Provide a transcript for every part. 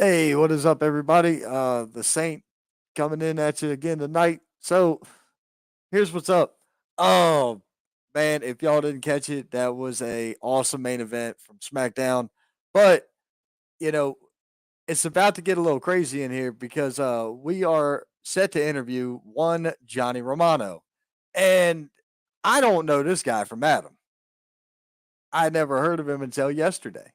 Hey, what is up, everybody? The Saint coming in at you again tonight. So, here's what's up. Oh, man, if y'all didn't catch it, that was a awesome main event from SmackDown. But, you know, it's about to get a little crazy in here because we are set to interview one Johnny Romano. And I don't know this guy from Adam. I never heard of him until yesterday.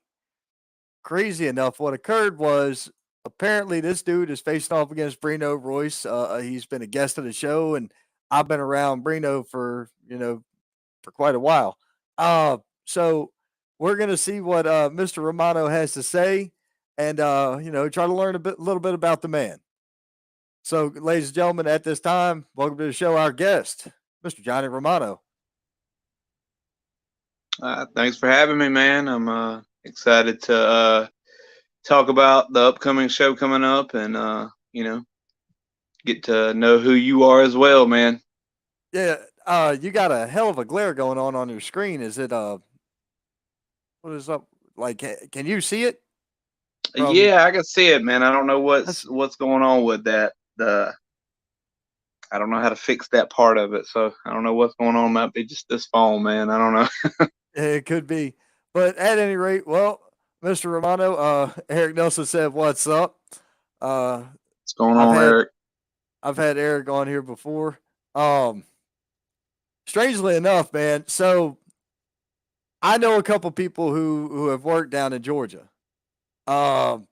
Crazy enough, what occurred was apparently this dude is facing off against Brino Royce. He's been a guest of the show, and I've been around Brino for for quite a while. So we're gonna see what Mr. Romano has to say, and try to learn little bit about the man. So, ladies and gentlemen, at this time, welcome to the show. Our guest, Mr. Johnny Romano. Thanks for having me, man. I'm excited to talk about the upcoming show coming up and, get to know who you are as well, man. Yeah, you got a hell of a glare going on your screen. Is it what is up? Like, can you see it from? Yeah, I can see it, man. I don't know That's what's going on with that. I don't know how to fix that part of it, so I don't know what's going on. Might be just this phone, man. I don't know. it could be, but at any rate, well, Mr. Romano, Eric Nelson said, "What's up?" Uh, What's going I've on, had Eric? I've had Eric on here before. Um, Strangely enough, man. So I know a couple people who have worked down in Georgia. Um,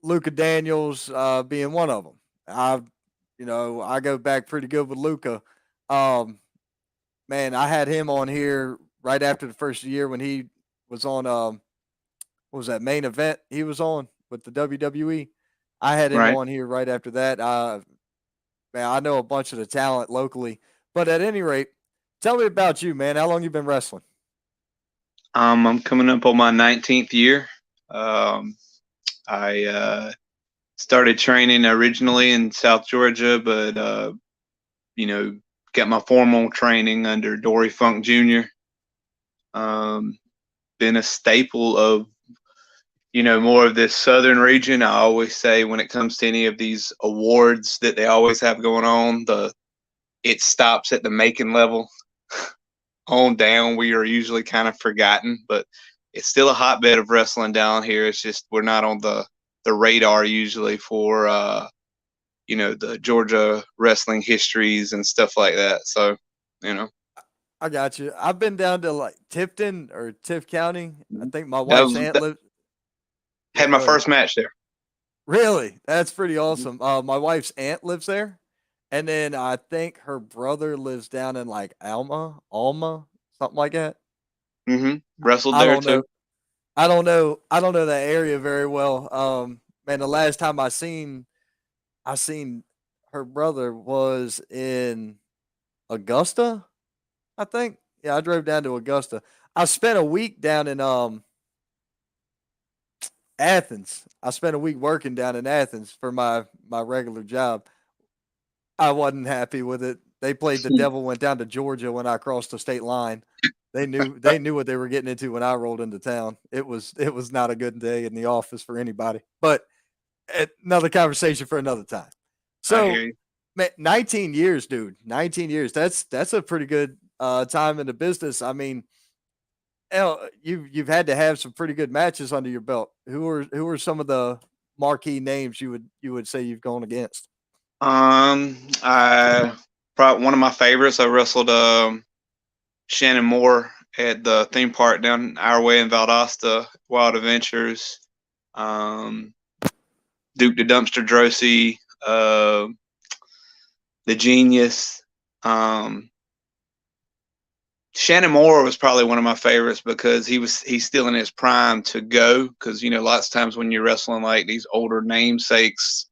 Luca Daniels being one of them. I go back pretty good with Luca. Um, Man, I had him on here right after the first year when he was on what was that main event he was on with the WWE. I had him Right. on here right after that. Man, I know a bunch of the talent locally, but at any rate, tell me about you, man. How long you been wrestling? I'm coming up on my 19th year. Um, I started training originally in South Georgia, but you know, got my formal training under Dory Funk Jr. Um, been a staple of more of this southern region. I always say when it comes to any of these awards that they always have going on, the it stops at the Macon level. On down, we are usually kind of forgotten, but it's still a hotbed of wrestling down here. It's just we're not on the radar usually for the Georgia wrestling histories and stuff like that. So, you know, I got you. I've been down to like Tifton or Tiff County. I think my that wife's was aunt that, lives. Yeah, had my go ahead. first match there. Really? That's pretty awesome. My wife's aunt lives there, and then I think her brother lives down in like Alma, something like that. Wrestled I there don't too. know. I don't know that area very well. Man, the last time I seen her brother was in Augusta. I think. Yeah, I drove down to Augusta. I spent a week down in Athens. I spent a week working down in Athens for my regular job. I wasn't happy with it. They played the devil went down to Georgia when I crossed the state line. They knew what they were getting into when I rolled into town. It was not a good day in the office for anybody. But another conversation for another time. I hear So, you. man, 19 years, dude. 19 years. That's a pretty good time in the business. I mean, hell, you've had to have some pretty good matches under your belt. Who are some of the marquee names you would say you've gone against? I probably one of my favorites. I wrestled Shannon Moore at the theme park down our way in Valdosta, Wild Adventures. Um, Duke the Dumpster Drosy, the Genius. Um, Shannon Moore was probably one of my favorites because he's still in his prime to go. Because lots of times when you're wrestling like these older namesakes,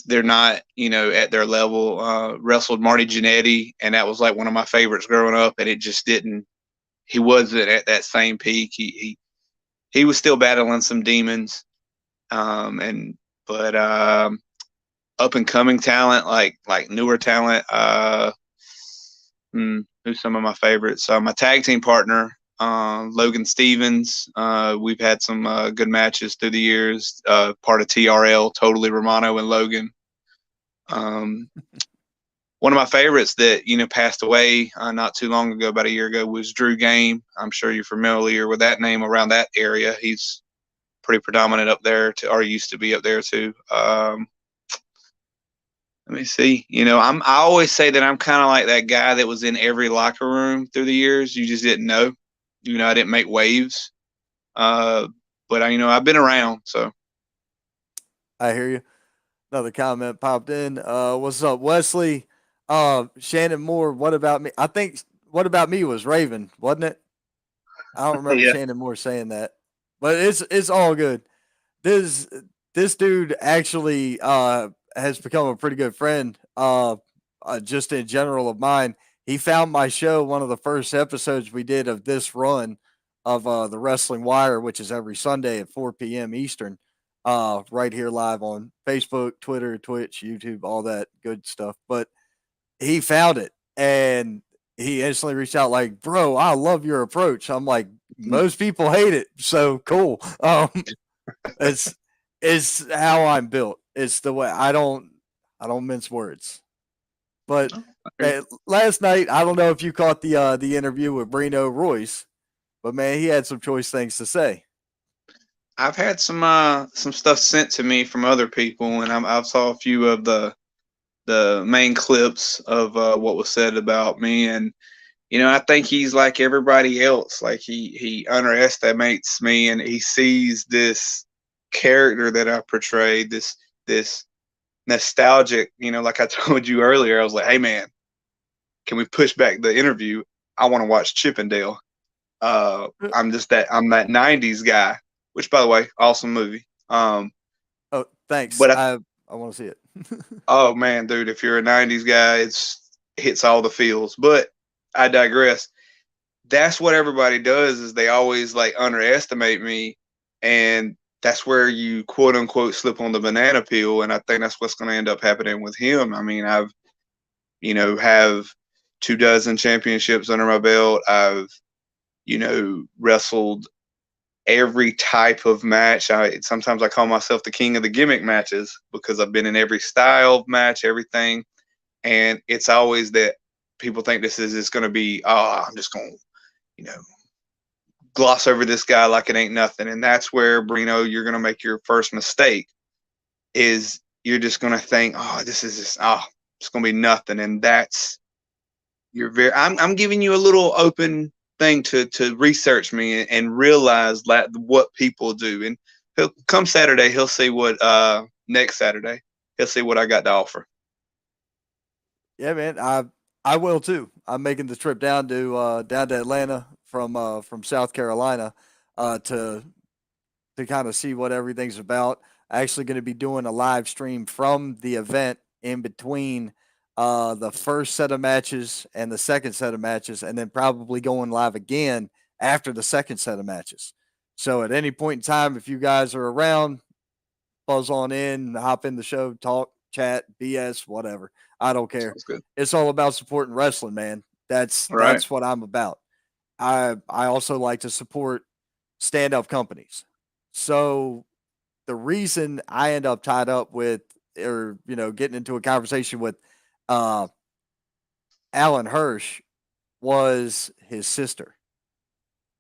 they're not at their level. Wrestled Marty Jannetty, and that was like one of my favorites growing up, and it just didn't. He wasn't at that same peak. He was still battling some demons, and but up and coming talent like newer talent. Who's some of my favorites? My tag team partner Logan Stevens. We've had some good matches through the years. Part of TRL, totally Romano and Logan. Um, One of my favorites that passed away not too long ago, about a year ago, was Drew Game. I'm sure you're familiar with that name around that area. He's pretty predominant up there, or used to be up there too. Let me see. I always say that I'm kind of like that guy that was in every locker room through the years. You just didn't know. I didn't make waves, uh, but I've been around. So I hear you. Another comment popped in. What's up, Wesley? Shannon Moore. What about me? I think what about me was Raven, wasn't it? I don't remember yeah, Shannon Moore saying that, but it's all good. This this dude actually has become a pretty good friend. Just in general of mine. He found my show, one of the first episodes we did of this run of the Wrestling Wire, which is every Sunday at 4 p.m. Eastern. Right here live on Facebook, Twitter, Twitch, YouTube, all that good stuff. But he found it and he instantly reached out like, "Bro, I love your approach." I'm like, "Most people hate it, so cool." It's it's how I'm built. It's the way I don't mince words. But man, last night, I don't know if you caught the interview with Brino Royce, but man, he had some choice things to say. I've had some stuff sent to me from other people, and I've saw a few of the main clips of what was said about me, and I think he's like everybody else. Like he underestimates me, and he sees this character that I portrayed, this nostalgic. Like I told you earlier, I was like, "Hey man, can we push back the interview? I want to watch Chippendale." I'm that '90s guy, which by the way, awesome movie. Oh, thanks. But I want to see it. oh man, dude, if you're a '90s guy, it's hits all the feels. But I digress. That's what everybody does, is they always like underestimate me, and that's where you quote unquote slip on the banana peel. And I think that's what's going to end up happening with him. I mean, I've have 24 championships under my belt. I've wrestled every type of match. Sometimes I call myself the king of the gimmick matches, because I've been in every style of match, everything. And it's always that people think this is just going to be, oh, I'm just going to, you know, gloss over this guy like it ain't nothing. And that's where, Brino, you're going to make your first mistake, is you're just going to think, oh, this is just, oh, it's going to be nothing. And that's, I'm giving you a little open thing to research me and realize that what people do. And he'll come Saturday, he'll see what, next Saturday, he'll see what I got to offer. Yeah, man. I will too. I'm making the trip down to Atlanta from South Carolina to kind of see what everything's about. Actually, going to be doing a live stream from the event in between the first set of matches and the second set of matches, and then probably going live again after the second set of matches. So at any point in time, if you guys are around, buzz on in, hop in the show, talk, chat, BS, whatever. I don't care. Sounds good. It's all about supporting wrestling, man. That's All right. that's what I'm about. I also like to support stand up companies. So the reason I end up tied up with, or getting into a conversation with uh, Alan Hirsch, was his sister.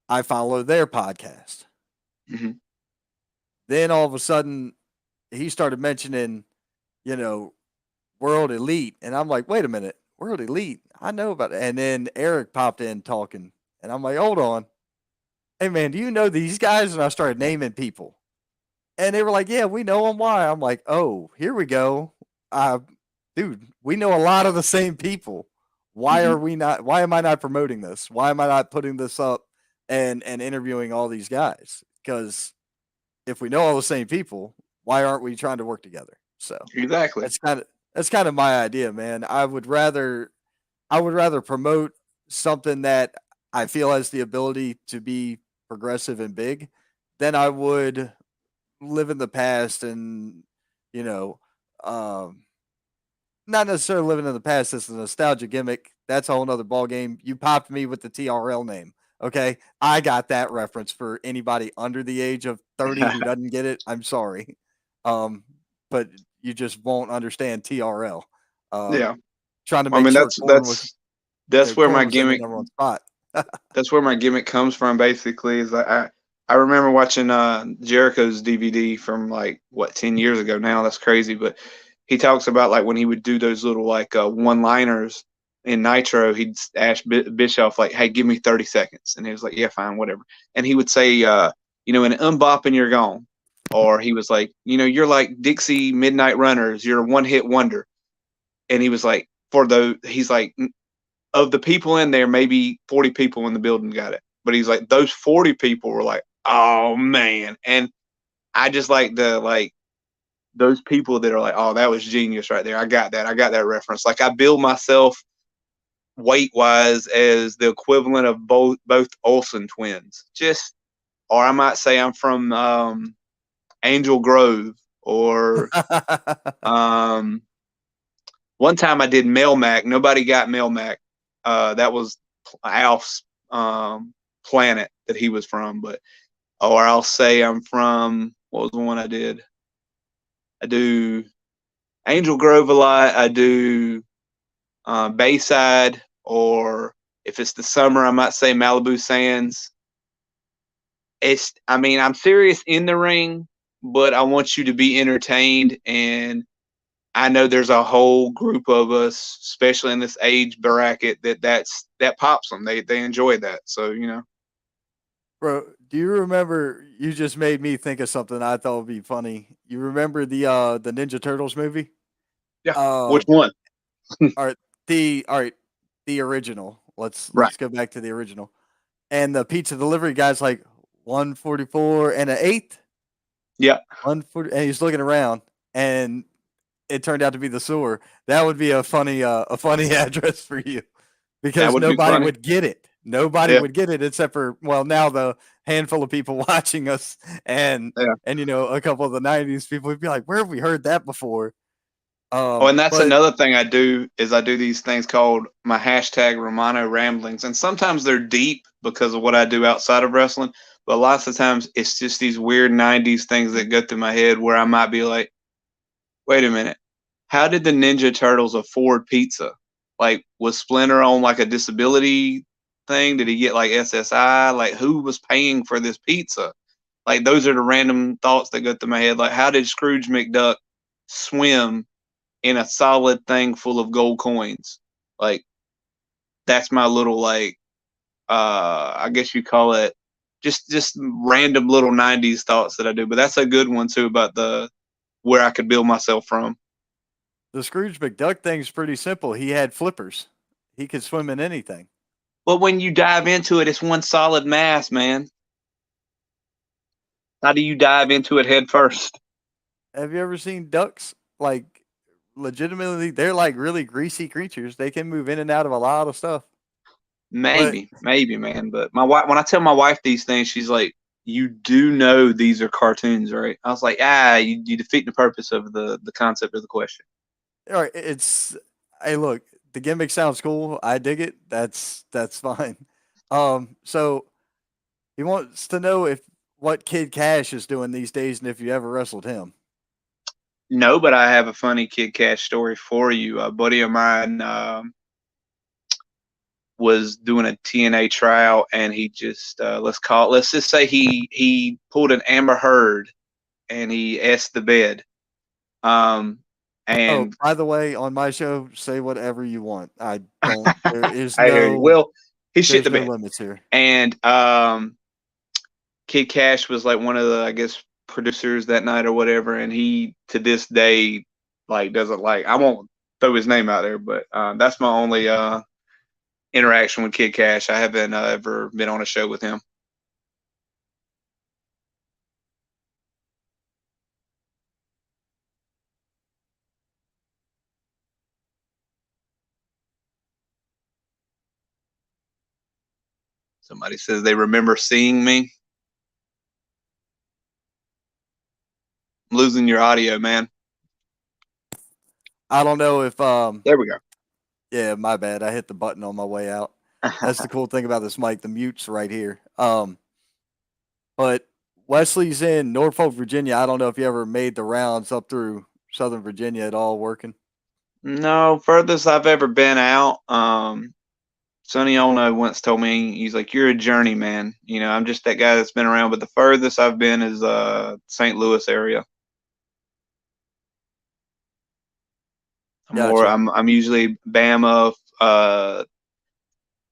I follow their podcast. Mm-hmm. Then all of a sudden, he started mentioning, you know, World Elite, and I'm like, wait a minute, World Elite, I know about it. And then Eric popped in talking, and I'm like, hold on, hey man, do you know these guys? And I started naming people, and they were like, yeah, we know them. Why? I'm like, oh, here we go. Uh, Dude, we know a lot of the same people. Why Mm-hmm. are we not? Why am I not promoting this? Why am I not putting this up and interviewing all these guys? Because if we know all the same people, why aren't we trying to work together? So Exactly. that's kind of that's kind of my idea, man. I would rather promote something that I feel has the ability to be progressive and big than I would live in the past and you know um not necessarily living in the past as a nostalgia gimmick. That's a whole nother ball game. You popped me with the TRL name. Okay, I got that reference. For anybody under the age of 30 who doesn't get it, I'm sorry, um, but you just won't understand TRL. Uh, Yeah. Trying to I make mean, sure that's where my corn was in the gimmick number one spot. that's where my gimmick comes from. Basically, is I remember watching Jericho's DVD from like what 10 years ago now. That's crazy, but he talks about like when he would do those little like one liners in Nitro, he'd ask Bischoff like, "Hey, give me 30 seconds," and he was like, "Yeah, fine, whatever." And he would say, "In an unbop and you're gone," or he was like, "You're like Dixie Midnight Runners. You're a one hit wonder," and he was like, he's like, of the people in there, maybe 40 people in the building got it. But he's like, those 40 people were like, oh man. And I just like those people that are like, oh, that was genius right there. I got that. I got that reference. Like I build myself weight wise as the equivalent of both Olsen twins. Or I might say I'm from Angel Grove or um, one time I did Melmac. Nobody got Melmac. That was Alf's planet that he was from. Or I'll say I'm from, what was the one I did? I do Angel Grove a lot. I do Bayside, or if it's the summer, I might say Malibu Sands. I mean, I'm serious in the ring, but I want you to be entertained. And I know there's a whole group of us, especially in this age bracket, that pops them. They enjoy that. So Bro, do you remember? You just made me think of something I thought would be funny. You remember the Ninja Turtles movie? yeah. Uh, Which one? all right, all right, the original. Right. Let's go back to the original. And the pizza delivery guy's like 144 and an eighth, Yeah, 140, and he's looking around, and it turned out to be the sewer. That would be a funny address for you, that because would be nobody funny. would get it. Nobody Yeah, would get it except for, well, now the handful of people watching us, and yeah. a couple of the '90s people would be like, "Where have we heard that before?" Oh, and that's But another thing I do is I do these things called my hashtag Romano ramblings, and sometimes they're deep because of what I do outside of wrestling. But lots of times it's just these weird '90s things that go through my head where I might be like, wait a minute. How did the Ninja Turtles afford pizza? Like, was Splinter on like a disability thing? Did he get like SSI? Like, who was paying for this pizza? Like, those are the random thoughts that go through my head. Like, how did Scrooge McDuck swim in a solid thing full of gold coins? Like, that's my little like, I guess you call it just random little '90s thoughts that I do. But that's a good one too about the where I could build myself from. the Scrooge McDuck thing's pretty simple. He had flippers. He could swim in anything. But when you dive into it, it's one solid mass, man. How do you dive into it head first? Have you ever seen ducks? Like, legitimately, they're like really greasy creatures. They can move in and out of a lot of stuff. But Maybe, man. But my wife, when I tell my wife these things, she's like, "You do know these are cartoons, right?" I was like, you defeat the purpose of the concept of the question." all right, it's, hey, look, the gimmick sounds cool. I dig it. That's fine. So he wants to know if what Kid Cash is doing these days, and if you ever wrestled him. No, but I have a funny Kid Cash story for you. A buddy of mine was doing a TNA tryout, and he just let's just say he pulled an Amber Heard, and he asked the bed. Um, Oh, and by the way, on my show, say whatever you want. I don't. There is I hear you. Well, he shit there's the no bed, limits here. and Kid Cash was like one of the, I guess, producers that night or whatever, and he to this day like doesn't like. I won't throw his name out there, but that's my only interaction with Kid Cash. I haven't ever been on a show with him. Somebody says they remember seeing me. I'm losing your audio, man. I don't know if There we go. yeah, my bad. I hit the button on my way out. That's the cool thing about this mic. The mute's right here. But Wesley's in Norfolk, Virginia. I don't know if you ever made the rounds up through Southern Virginia at all working. No, furthest I've ever been out. Sonny Ono once told me, he's like, "You're a journeyman." I'm just that guy that's been around. But the furthest I've been is St. Louis area. Gotcha. I'm usually Bama,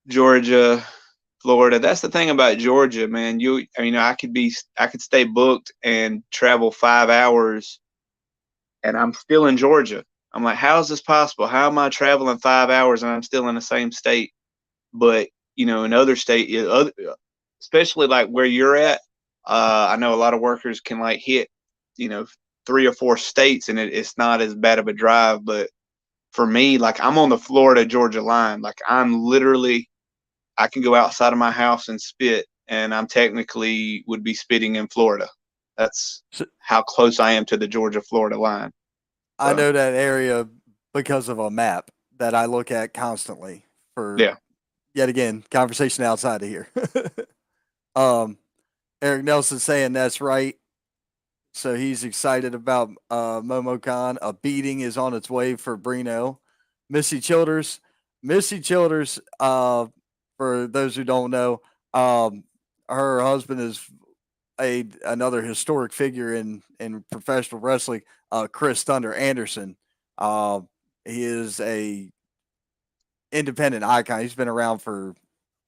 Georgia, Florida. That's the thing about Georgia, man. I could stay booked and travel 5 hours, and I'm still in Georgia. I'm like, how is this possible? How am I traveling 5 hours and I'm still in the same state? But in other state, especially like where you're at, I know a lot of workers can like hit, 3 or 4 states, and it's not as bad of a drive. But for me, like I'm on the Florida Georgia line. Like I can go outside of my house and spit, and I'm technically would be spitting in Florida. That's So how close I am to the Georgia Florida line. I So know that area because of a map that I look at constantly for yeah. yet again conversation outside of here. um, Eric Nelson saying that's right. So he's excited about Momocon. A beating is on its way for Brino. Missy Childers. Missy Childers, for those who don't know, her husband is another historic figure in professional wrestling, Chris Thunder Anderson. Uh, he is a independent icon. He's been around for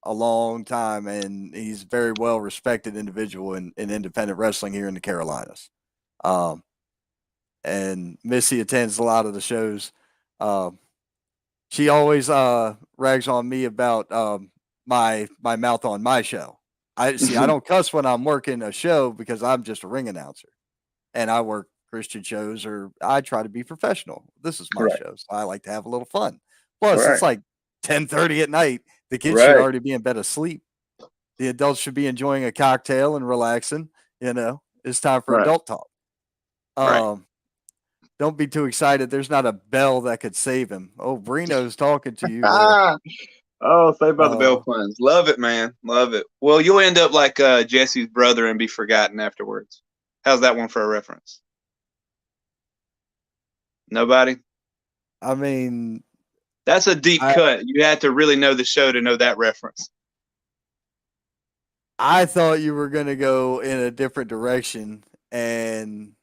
a long time, and he's a very well respected individual in independent wrestling here in the Carolinas. Um, and Missy attends a lot of the shows. Um, she always rags on me about my mouth on my show. I see. I don't cuss when I'm working a show because I'm just a ring announcer, and I work Christian shows, or I try to be professional. This is my Right. show, so I like to have a little fun. Plus, it's Right. like 10:30 at night. The kids should Right. already be in bed asleep. The adults should be enjoying a cocktail and relaxing. It's time for Right. adult talk. Right. Um, don't be too excited. There's not a bell that could save him. Oh, Brino's talking to you there. Ah. Oh, Saved by the Bell Uh, puns. Love it, man. Love it. Well, you'll end up like Jesse's brother and be forgotten afterwards. How's that one for a reference? Nobody? I mean, That's a deep I cut. You had to really know the show to know that reference. I thought you were gonna go in a different direction, and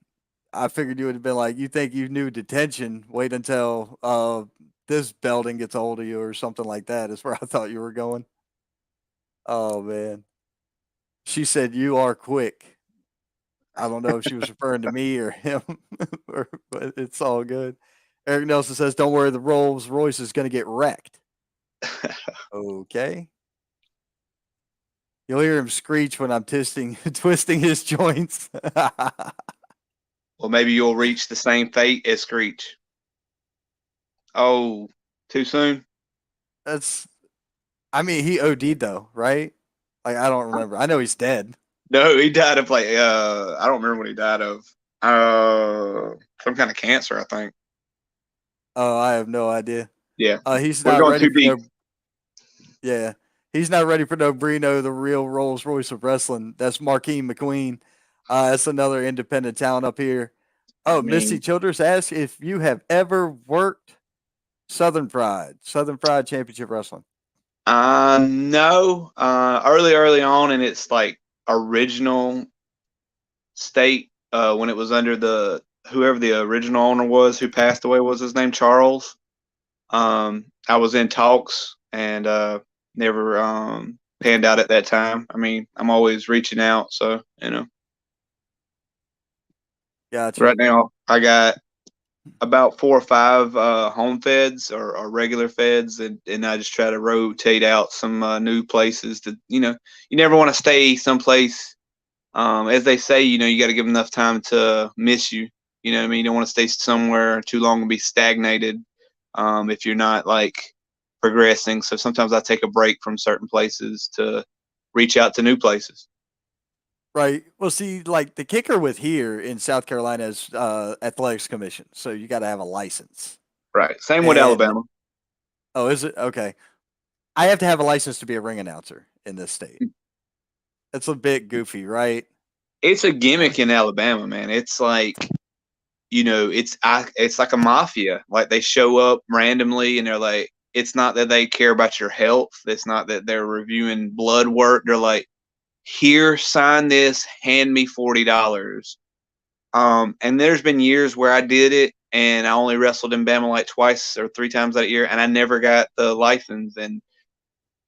I figured you would have been like, you think you knew detention? Wait until this Belding gets a hold of you, or something like that. Is where I thought you were going. Oh man, she said you are quick. I don't know if she was referring to me or him, but it's all good. Eric Nelson says, "Don't worry, the Rolls Royce is going to get wrecked." Okay, you'll hear him screech when I'm twisting his joints. Well, maybe you'll reach the same fate as Screech. Oh, too soon? That's, I mean, he OD'd though, right? Like I don't remember. I know he's dead. No, he died of like I don't remember what he died of. Some kind of cancer, I think. Oh, I have no idea. Yeah. He's We're not going ready too for deep. no. Yeah, he's not ready for no Brino, the real Rolls Royce of wrestling. That's Marquine McQueen. That's another independent talent up here. I Oh, Misty mean, Childers asks if you have ever worked Southern Pride Championship Wrestling. no. Early on, and it's like original state when it was under the whoever the original owner was who passed away was his name Charles. I was in talks and never panned out at that time. I mean, I'm always reaching out, so Gotcha. right now I got about 4 or 5 home feds or regular feds, and I just try to rotate out some new places to you never want to stay someplace. As they say, you got to give them enough time to miss you. You know what I mean? You don't want to stay somewhere too long and be stagnated if you're not like progressing. So sometimes I take a break from certain places to reach out to new places. Right. Well, see, like the kicker with here in South Carolina is athletics commission, so you got to have a license. Right. Same with And Alabama. oh, is it okay? I have to have a license to be a ring announcer in this state. That's a bit goofy, right? It's a gimmick in Alabama, man. It's like, it's like a mafia. Like they show up randomly and they're like, it's not that they care about your health. It's not that they're reviewing blood work. They're like, here, sign this, hand me $40. And there's been years where I did it and I only wrestled in Bama like twice or three times that year, and I never got the license. And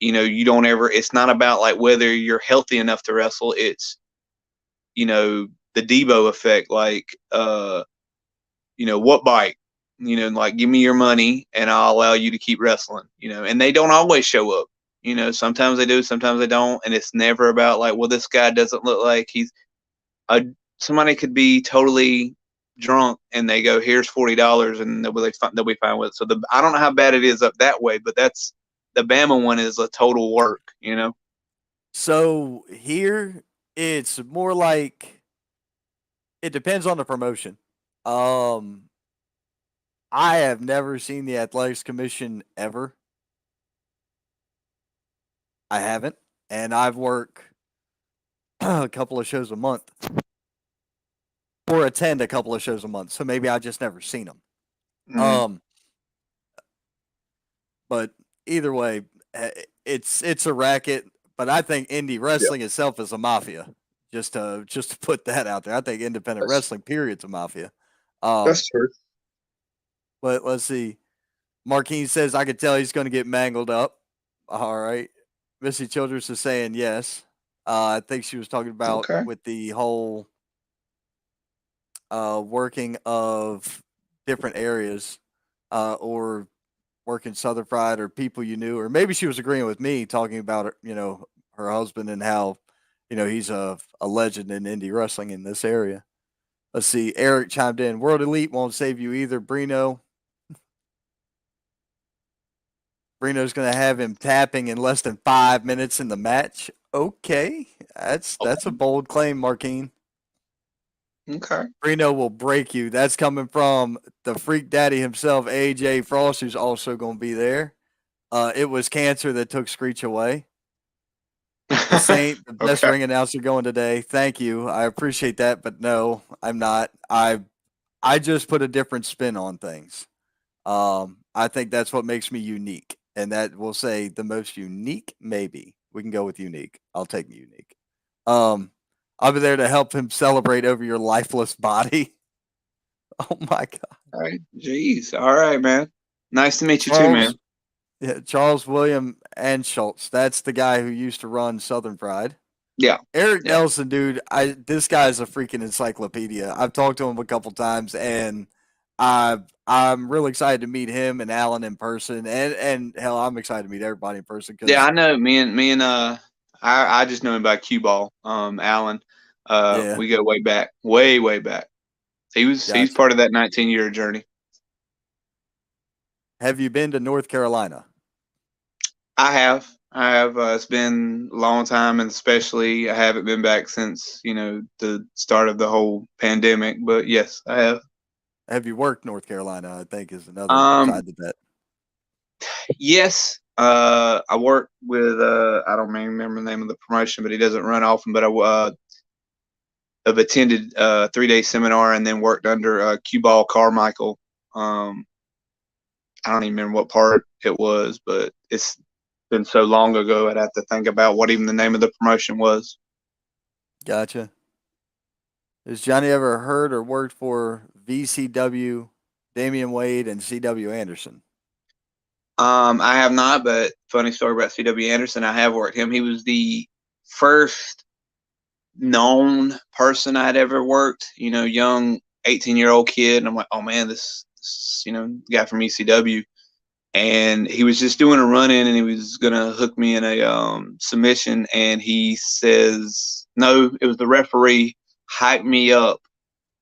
you don't ever. It's not about like whether you're healthy enough to wrestle. It's the Debo effect, like what bike, like give me your money and I'll allow you to keep wrestling. And they don't always show up. Sometimes they do, sometimes they don't, and it's never about like, well, this guy doesn't look like he's a somebody could be totally drunk and they go, here's $40, and they'll be fine with it. So I don't know how bad it is up that way, but that's the Bama one is a total work. So here, it's more like it depends on the promotion. I have never seen the athletics commission ever. I haven't, and I've worked a couple of shows a month or attend a couple of shows a month. So maybe I just never seen them. Mm. But either way, it's a racket. But I think indie Yeah, wrestling itself is a mafia. Just to put that out there, I think independent that's wrestling period's a mafia. Um, that's true. but let's see. Marquine says I could tell he's going to get mangled up. All right. Missy Childress is saying yes. I think she was talking about Okay. with the whole working of different areas or working Southern Fried or people you knew, or maybe she was agreeing with me talking about her husband and how he's a legend in indie wrestling in this area. Let's see. Eric chimed in. World Elite won't save you either, Brino. Brino's going to have him tapping in less than 5 minutes in the match. Okay, that's a bold claim, Marquine. Okay. Brino will break you. That's coming from the freak daddy himself, AJ Frost, who's also going to be there. It was cancer that took Screech away. The Saint, the best Okay. ring announcer going today. Thank you. I appreciate that, but no, I'm not. I just put a different spin on things. I think that's what makes me unique, and that will say the most unique. Maybe we can go with unique. I'll take unique. I'll be there to help him celebrate over your lifeless body. Oh my god, All right. Jeez. All right, man. Nice to meet you too, man. Charles. Yeah, Charles William and Schultz. That's the guy who used to run Southern Pride. Yeah. Eric Yeah. Nelson, dude, this guy is a freaking encyclopedia. I've talked to him a couple times, and I'm really excited to meet him and Alan in person, and hell, I'm excited to meet everybody in person Yeah, because I know. Me and I just know him by cue ball. Alan. yeah, We go way back, way way back. He's gotcha. part of that 19-year journey. Have you been to North Carolina? I have. I have. It's been a long time, and especially I haven't been back since the start of the whole pandemic. But yes, I have. Have you worked North Carolina? I think is another Um, side to that. yes. I work with I don't even remember the name of the promotion, but he doesn't run often. But have attended a 3-day seminar and then worked under Cue Ball Carmichael. I don't even remember what part it was, but it's been so long ago. I'd have to think about what even the name of the promotion was. Gotcha. Has Johnny ever heard or worked for VCW, Damian Wade, and CW Anderson? I have not, but funny story about CW Anderson. I have worked him. He was the first known person I'd ever worked. Young 18-year-old kid, and I'm like, oh man, this guy from ECW, and he was just doing a run in, and he was gonna hook me in a submission, and he says no. It was the referee hyped me up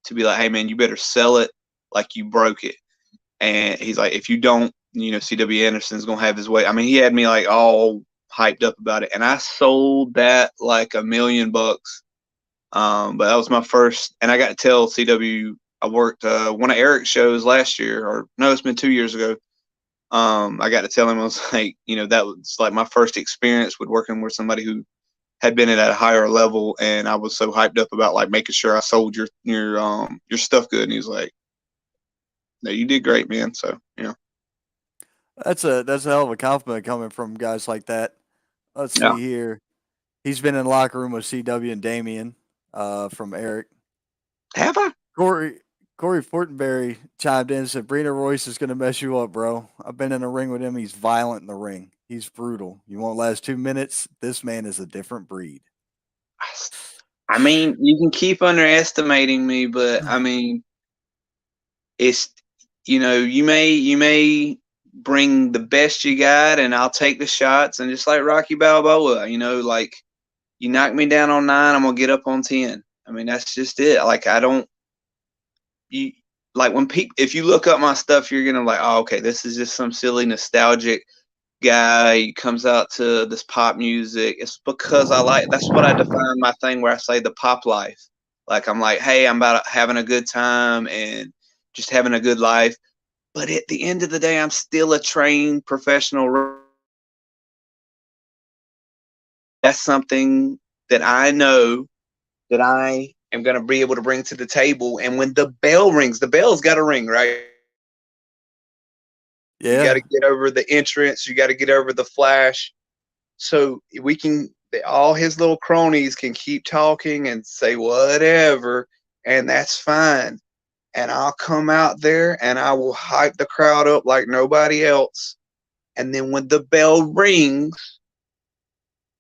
to be like, hey man, you better sell it like you broke it. And he's like, if you don't, CW Anderson's gonna have his way. I mean, he had me like all hyped up about it, and I sold that like $1,000,000. But that was my first, and I got to tell CW I worked one of Eric's shows last year, or no, it's been 2 years ago. I got to tell him, I was like, that was like my first experience with working with somebody who had been at a higher level, and I was so hyped up about like making sure I sold your stuff good. And he was like, "No, you did great, man." So That's a hell of a compliment coming from guys like that. Let's yeah. see here. He's been in the locker room with CW and Damien, from Eric. Have I? Corey Corey Fortenberry chimed in and said, Brina Royce is gonna mess you up, bro. I've been in a ring with him. He's violent in the ring. He's brutal. You won't last 2 minutes. This man is a different breed. I mean, you can keep underestimating me, but I mean, it's you may bring the best you got, and I'll take the shots, and just like Rocky Balboa, like you knock me down on 9, I'm gonna get up on 10. I mean, that's just it. Like I don't you like when people if you look up my stuff, you're gonna like, oh, okay, this is just some silly nostalgic guy. He comes out to this pop music. It's because that's what I define my thing where I say the pop life. Like I'm like, hey, I'm about having a good time and just having a good life. But at the end of the day, I'm still a trained professional. That's something that I know that I am going to be able to bring to the table. And when the bell rings, the bell's got to ring, right? You got Yeah. to get over the entrance. You got to get over the flash. So we can, all his little cronies can keep talking and say whatever, and that's fine. And I'll come out there and I will hype the crowd up like nobody else. And then when the bell rings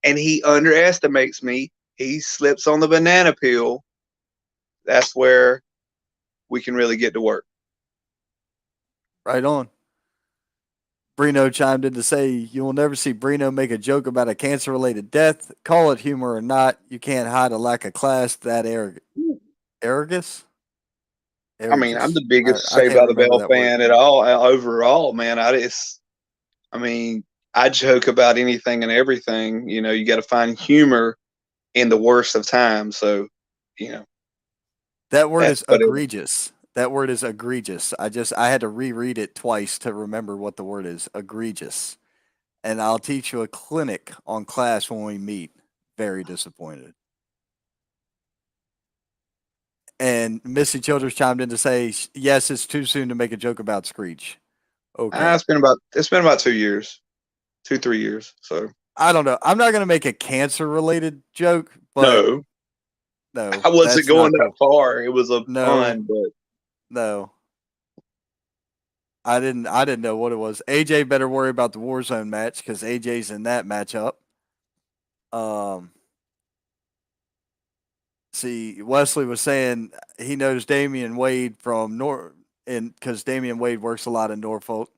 and he underestimates me, he slips on the banana peel. That's where we can really get to work. Right on. Brino chimed in to say, you will never see Brino make a joke about a cancer related death. Call it humor or not, you can't hide a lack of class that arrogance? I mean, I'm Arrogance. the biggest I Saved can't by the remember Bell that word. fan at all overall, man. I mean, I joke about anything and everything. You got to find humor in the worst of times. So, you know, That word that's is what it. egregious. That word is egregious. I had to reread it twice to remember what the word is. Egregious. And I'll teach you a clinic on class when we meet. Very disappointed. And Missy Childers chimed in to say, yes, it's too soon to make a joke about Screech. Okay. It's been about 2 years, 2 3 years. So I don't know. I'm not going to make a cancer related joke, but no, no, I wasn't that's going not that cool. far. It was a No, pun, but no. I didn't know what it was. AJ better worry about the Warzone match because AJ's in that matchup. Um, see, Wesley was saying he knows Damian Wade from and because Damian Wade works a lot in Norfolk.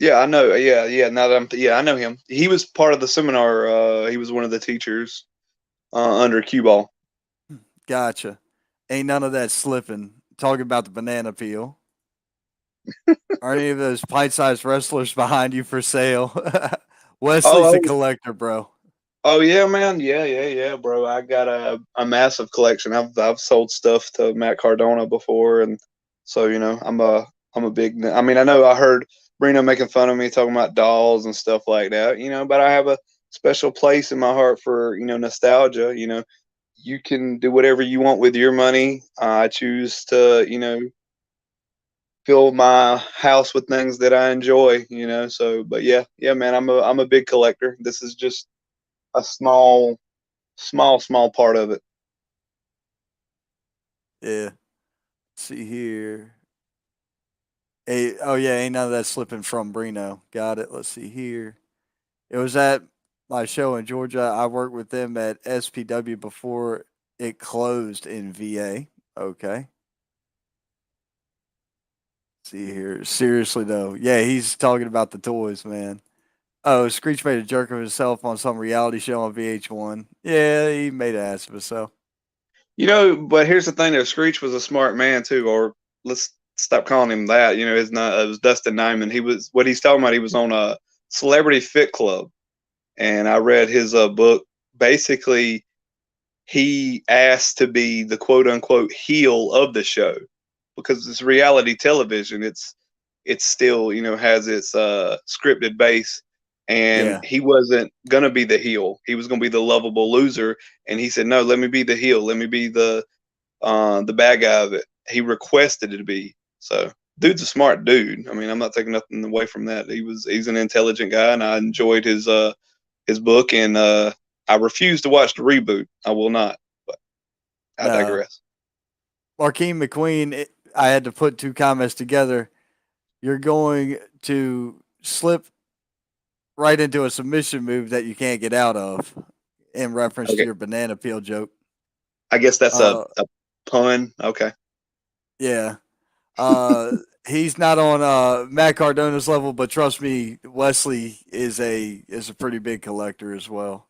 yeah, I know. Yeah, yeah. Now that I know him. He was part of the seminar. He was one of the teachers under Q Ball. Gotcha. Ain't none of that slipping. Talking about the banana peel. Are any of those pint-sized wrestlers behind you for sale? Wesley's a Oh, collector, bro. oh yeah, man. Yeah, yeah, yeah, bro. I got a massive collection. I've sold stuff to Matt Cardona before, and so I'm a big. I mean, I know I heard Brino making fun of me talking about dolls and stuff like that. But I have a special place in my heart for nostalgia. You can do whatever you want with your money. I choose to fill my house with things that I enjoy. So, but yeah, yeah, man. I'm a big collector. This is just a small part of it. Yeah. Let's see here. Hey, oh yeah, ain't none of that slipping from Brino. Got it. Let's see here. It was at my show in Georgia. I worked with them at SPW before it closed in VA. Okay. See here. Seriously though. Yeah, he's talking about the toys, man. Oh, Screech made a jerk of himself on some reality show on VH1. Yeah, he made an ass of himself. But here's the thing: though, Screech was a smart man too, or let's stop calling him that. It's not. It was Dustin Nyman. He was what he's talking about. He was on a Celebrity Fit Club, and I read his book. Basically, he asked to be the quote unquote heel of the show because it's reality television. it still, has its scripted base. And Yeah. he wasn't gonna be the heel. He was gonna be the lovable loser. And he said, "No, let me be the heel. Let me be the bad guy of it." He requested it to be. So, dude's a smart dude. I mean, I'm not taking nothing away from that. He's an intelligent guy, and I enjoyed his book. And I refuse to watch the reboot. I will not. But I No. digress. Markeem McQueen, I had to put two comments together. You're going to slip right into a submission move that you can't get out of in reference to Okay, your banana peel joke. I guess that's a, Uh, a pun. Okay. yeah. Uh, he's not on Matt Cardona's level, but trust me, Wesley is a pretty big collector as well.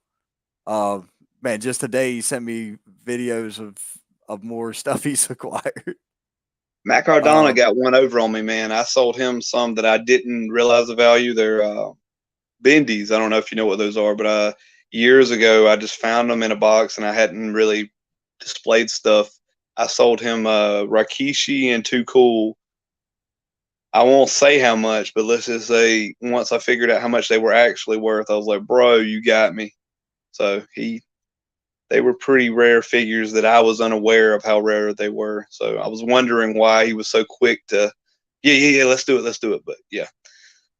Uh, man, just today he sent me videos of more stuff he's acquired. Matt Cardona Uh, got one over on me, man. I sold him some that I didn't realize the value. They're bendies. I don't know if you know what those are, but years ago I just found them in a box and I hadn't really displayed stuff. I sold him Rakishi and Too Cool. I won't say how much, but let's just say once I figured out how much they were actually worth, I was like, "Bro, you got me." So they were pretty rare figures that I was unaware of how rare they were. So I was wondering why he was so quick to, yeah, yeah, yeah, let's do it. But yeah,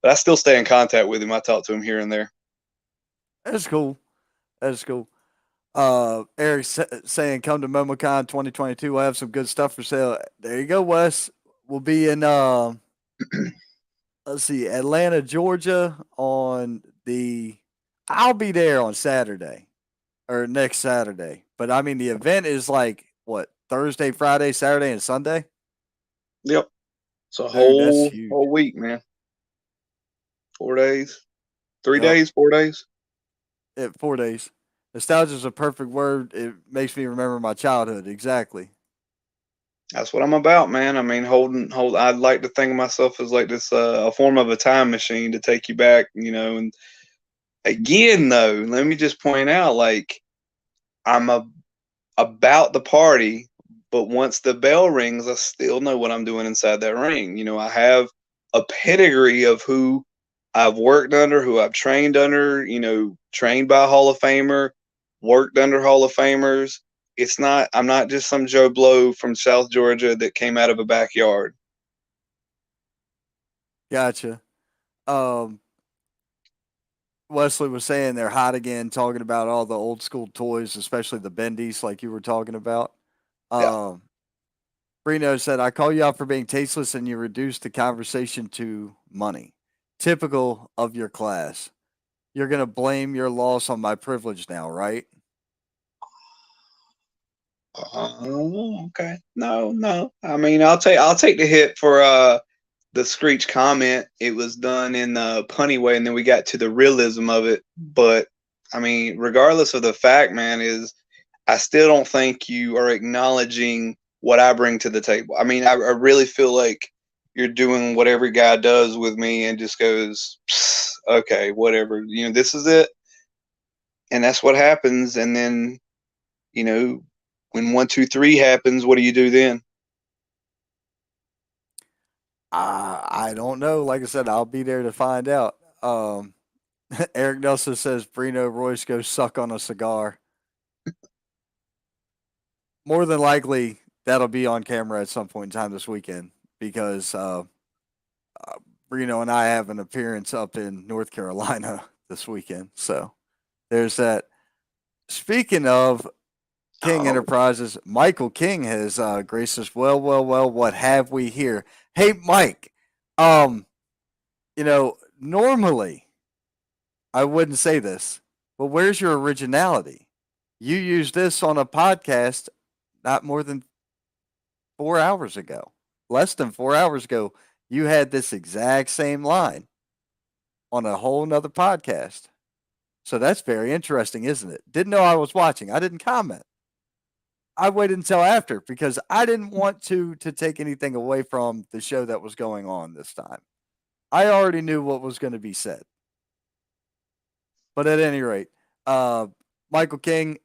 but I still stay in contact with him. I talk to him here and there. that's cool. That's cool. Eric saying, "Come to Momocon 2022. We'll have some good stuff for sale." There you go, Wes. We'll be in let's see, Atlanta, Georgia on the. I'll be there on Saturday or next Saturday, but I mean the event is like what Thursday, Friday, Saturday, and Sunday. Yep, it's a Dude, that's whole huge. week, man. 4 days, three Yep, days, 4 days. 4 days. Nostalgia is a perfect word. It makes me remember my childhood. Exactly. That's what I'm about, man. I mean, hold. I'd like to think of myself as like this, a form of a time machine to take you back, And again, though, let me just point out, like, I'm about the party, but once the bell rings, I still know what I'm doing inside that ring. I have a pedigree of who I've worked under, who I've trained under, trained by a Hall of Famer, worked under Hall of Famers. I'm not just some Joe Blow from South Georgia that came out of a backyard. Gotcha. Um, Wesley was saying they're hot again, talking about all the old school toys, especially the bendies, like you were talking about. Yeah. Um, Brino said, "I call you out for being tasteless, and you reduced the conversation to money. Typical of your class. You're gonna blame your loss on my privilege now, right?" Oh, okay. No, no. I mean, I'll take the hit for the Screech comment. It was done in a punny way, and then we got to the realism of it. But I mean, regardless of the fact, man, is I still don't think you are acknowledging what I bring to the table. I mean, I really feel like you're doing what every guy does with me and just goes, okay, whatever. This is it, and that's what happens. And then, you know, when 1, 2, 3 happens, what do you do then? I don't know. Like I said, I'll be there to find out. Eric Nelson says Brino Royce go suck on a cigar. More than likely, that'll be on camera at some point in time this weekend because uh, Brino and I have an appearance up in North Carolina this weekend. So there's that. Speaking of King Oh, Enterprises, Michael King has graced us. Well, well, well. What have we here? Hey, Mike. Um, normally I wouldn't say this, but where's your originality? You used this on a podcast not more than 4 hours ago, less than 4 hours ago. You had this exact same line on a whole nother podcast. So that's very interesting, isn't it? Didn't know I was watching. I didn't comment. I waited until after because I didn't want to take anything away from the show that was going on this time. I already knew what was going to be said. But at any rate, uh, Michael King,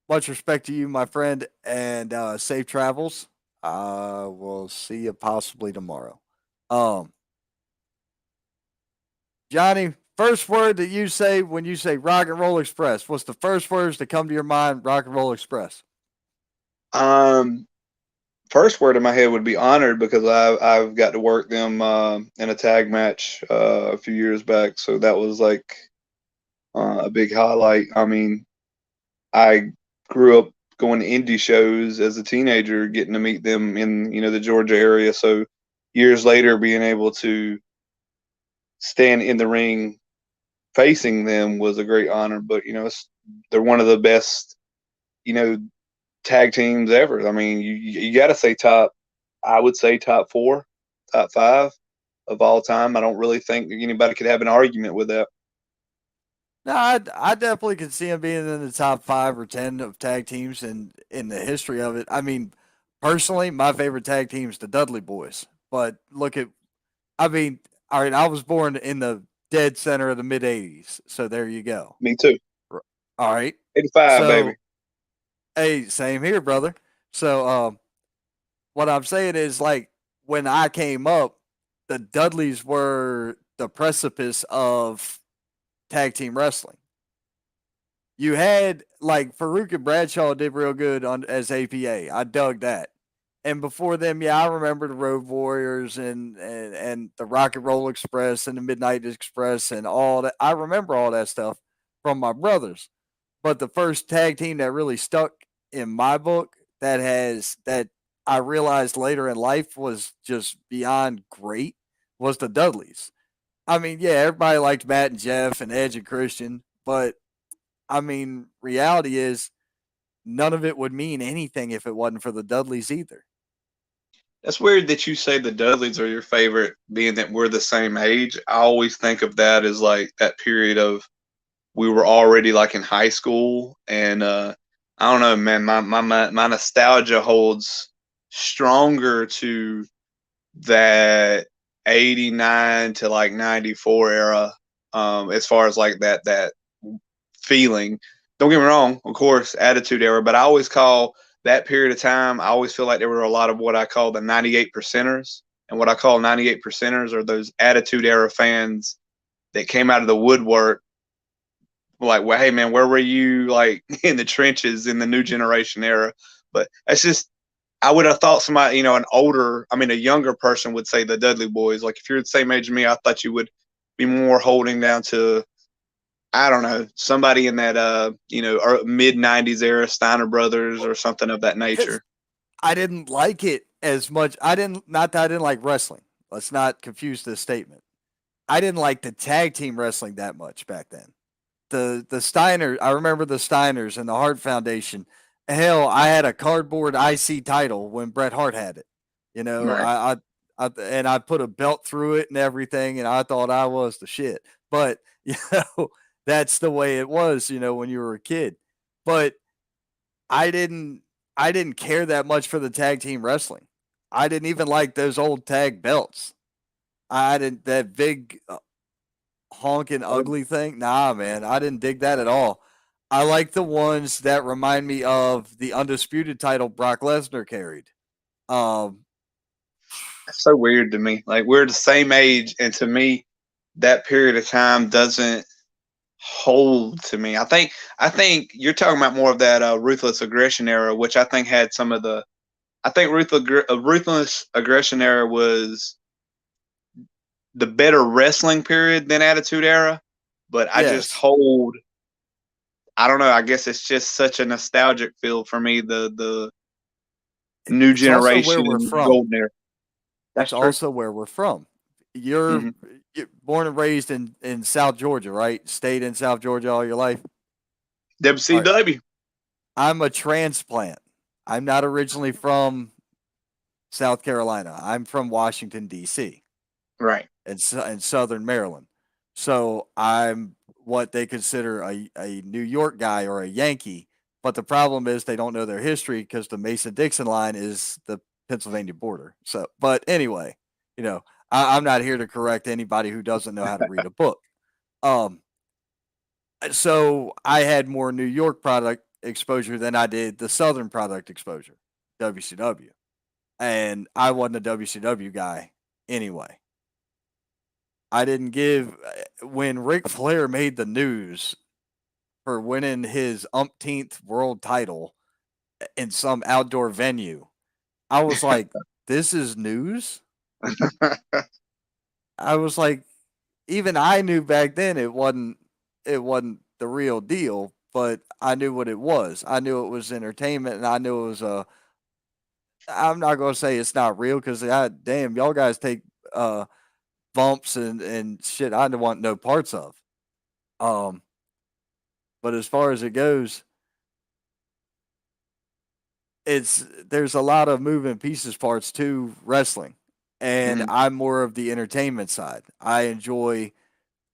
much respect to you, my friend, and safe travels. We'll see you possibly tomorrow. Um, Johnny, first word that you say when you say Rock and Roll Express. What's the first words that come to your mind? Rock and Roll Express. Um, First word in my head would be honored because I've got to work them in a tag match a few years back, so that was like a big highlight. I mean, I grew up going to indie shows as a teenager, getting to meet them in the Georgia area. So years later, being able to stand in the ring facing them was a great honor. But they're one of the best you know tag teams ever. I mean, you got to say top. I would say top four, top five of all time. I don't really think anybody could have an argument with that. No, I definitely could see him being in the top 5 or 10 of tag teams in the history of it. I mean, personally, my favorite tag team is the Dudley Boys. But look at, I mean, all right, I was born in the dead center of the mid '80s, so there you go. Me too. All right, 85, baby. so hey, same here, brother. So what I'm saying is like when I came up, the Dudleys were the precipice of tag team wrestling. You had like Farouk and Bradshaw did real good on as APA. I dug that. And before them, yeah, I remember the Road Warriors and the Rock and Roll Express and the Midnight Express and all that. I remember all that stuff from my brothers. But the first tag team that really stuck in my book that I realized later in life was just beyond great was the Dudleys. I mean, yeah, everybody liked Matt and Jeff and Edge and Christian, but I mean, reality is none of it would mean anything if it wasn't for the Dudleys either. That's weird that you say the Dudleys are your favorite, being that we're the same age. I always think of that as like that period of we were already like in high school, and I don't know, man. My nostalgia holds stronger to that 89 to like 94 era, as far as like that feeling. Don't get me wrong, of course, attitude era, but I always call that period of time, I always feel like there were a lot of what I call the 98 percenters. And what I call 98 percenters are those attitude era fans that came out of the woodwork like, well, hey man, where were you like in the trenches in the new generation era? But that's just I would have thought somebody, a younger person would say the Dudley Boys. Like if you're the same age as me, I thought you would be more holding down to, I don't know, somebody in that mid '90s era, Steiner Brothers or something of that Because nature. I didn't like it as much. I didn't, not that I didn't like wrestling. Let's not confuse this statement. I didn't like the tag team wrestling that much back then. The Steiner, I remember the Steiners and the Hart Foundation. Hell, I had a cardboard IC title when Bret Hart had it. You know, Right. and I put a belt through it and everything, and I thought I was the shit. But you know, that's the way it was. You know, when you were a kid. But I didn't, I didn't care that much for the tag team wrestling. I didn't even like those old tag belts. I didn't that big honking ugly thing. Nah, man, I didn't dig that at all. I like the ones that remind me of the undisputed title Brock Lesnar carried. Um, That's so weird to me. Like we're the same age, and to me, that period of time doesn't hold to me. I think you're talking about more of that ruthless aggression era, which I think had some of the. I think ruthless aggression era was the better wrestling period than Attitude Era, but I just yes, hold. I don't know. I guess it's just such a nostalgic feel for me. The new it's also where generation we're and from. golden era. It's That's true. also where we're from. You're, Hmm. you're born and raised in South Georgia, right? Stayed in South Georgia all your life. All right. WCW. I'm a transplant. I'm not originally from South Carolina. I'm from Washington D.C. Right. In Southern Maryland. So I'm what they consider a New York guy or a Yankee. But the problem is they don't know their history because the Mason Dixon line is the Pennsylvania border. So, but anyway, you know, I'm not here to correct anybody who doesn't know how to read a book. Um, so I had more New York product exposure than I did the Southern product exposure, WCW, and I wasn't a WCW guy. anyway. I didn't give when Ric Flair made the news for winning his umpteenth world title in some outdoor venue. I was like, this is news? I was like, even I knew back then it wasn't the real deal, but I knew what it was. I knew it was entertainment, and I knew it was a. I'm not gonna say it's not real because God damn, y'all guys take uh, bumps and shit. I don't want no parts of. Um, but as far as it goes, it's there's a lot of moving pieces parts to wrestling, and Mhm. I'm more of the entertainment side. I enjoy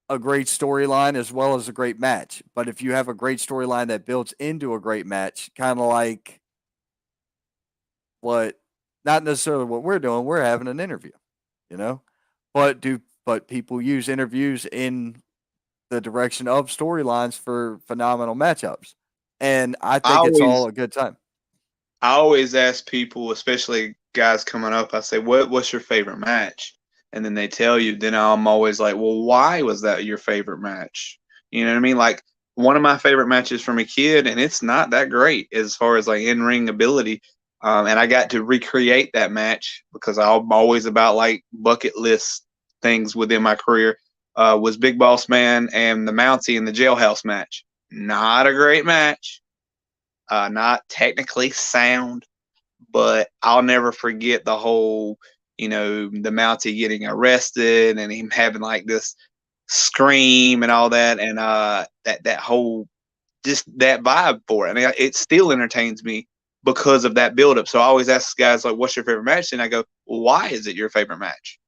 a great storyline as well as a great match. But if you have a great storyline that builds into a great match, kind of like what, not necessarily what we're doing, we're having an interview, you know? But people use interviews in the direction of storylines for phenomenal matchups. And I I think it's all always a good time. I always ask people, especially guys coming up, I say, what's your favorite match? And then they tell you, then I'm always like, well, why was that your favorite match? You know what I mean? Like one of my favorite matches from a kid, and it's not that great as far as like in ring ability. And I got to recreate that match because I'm always about like bucket list things within my career. Was Big Boss Man and the Mountie in the jailhouse match. Not a great match, not technically sound, but I'll never forget the whole, the Mountie getting arrested and him having like this scream and all that, and that whole just that vibe for it. I mean, it still entertains me because of that buildup. So I always ask guys like, "What's your favorite match?" And I go, well, "Why is it your favorite match?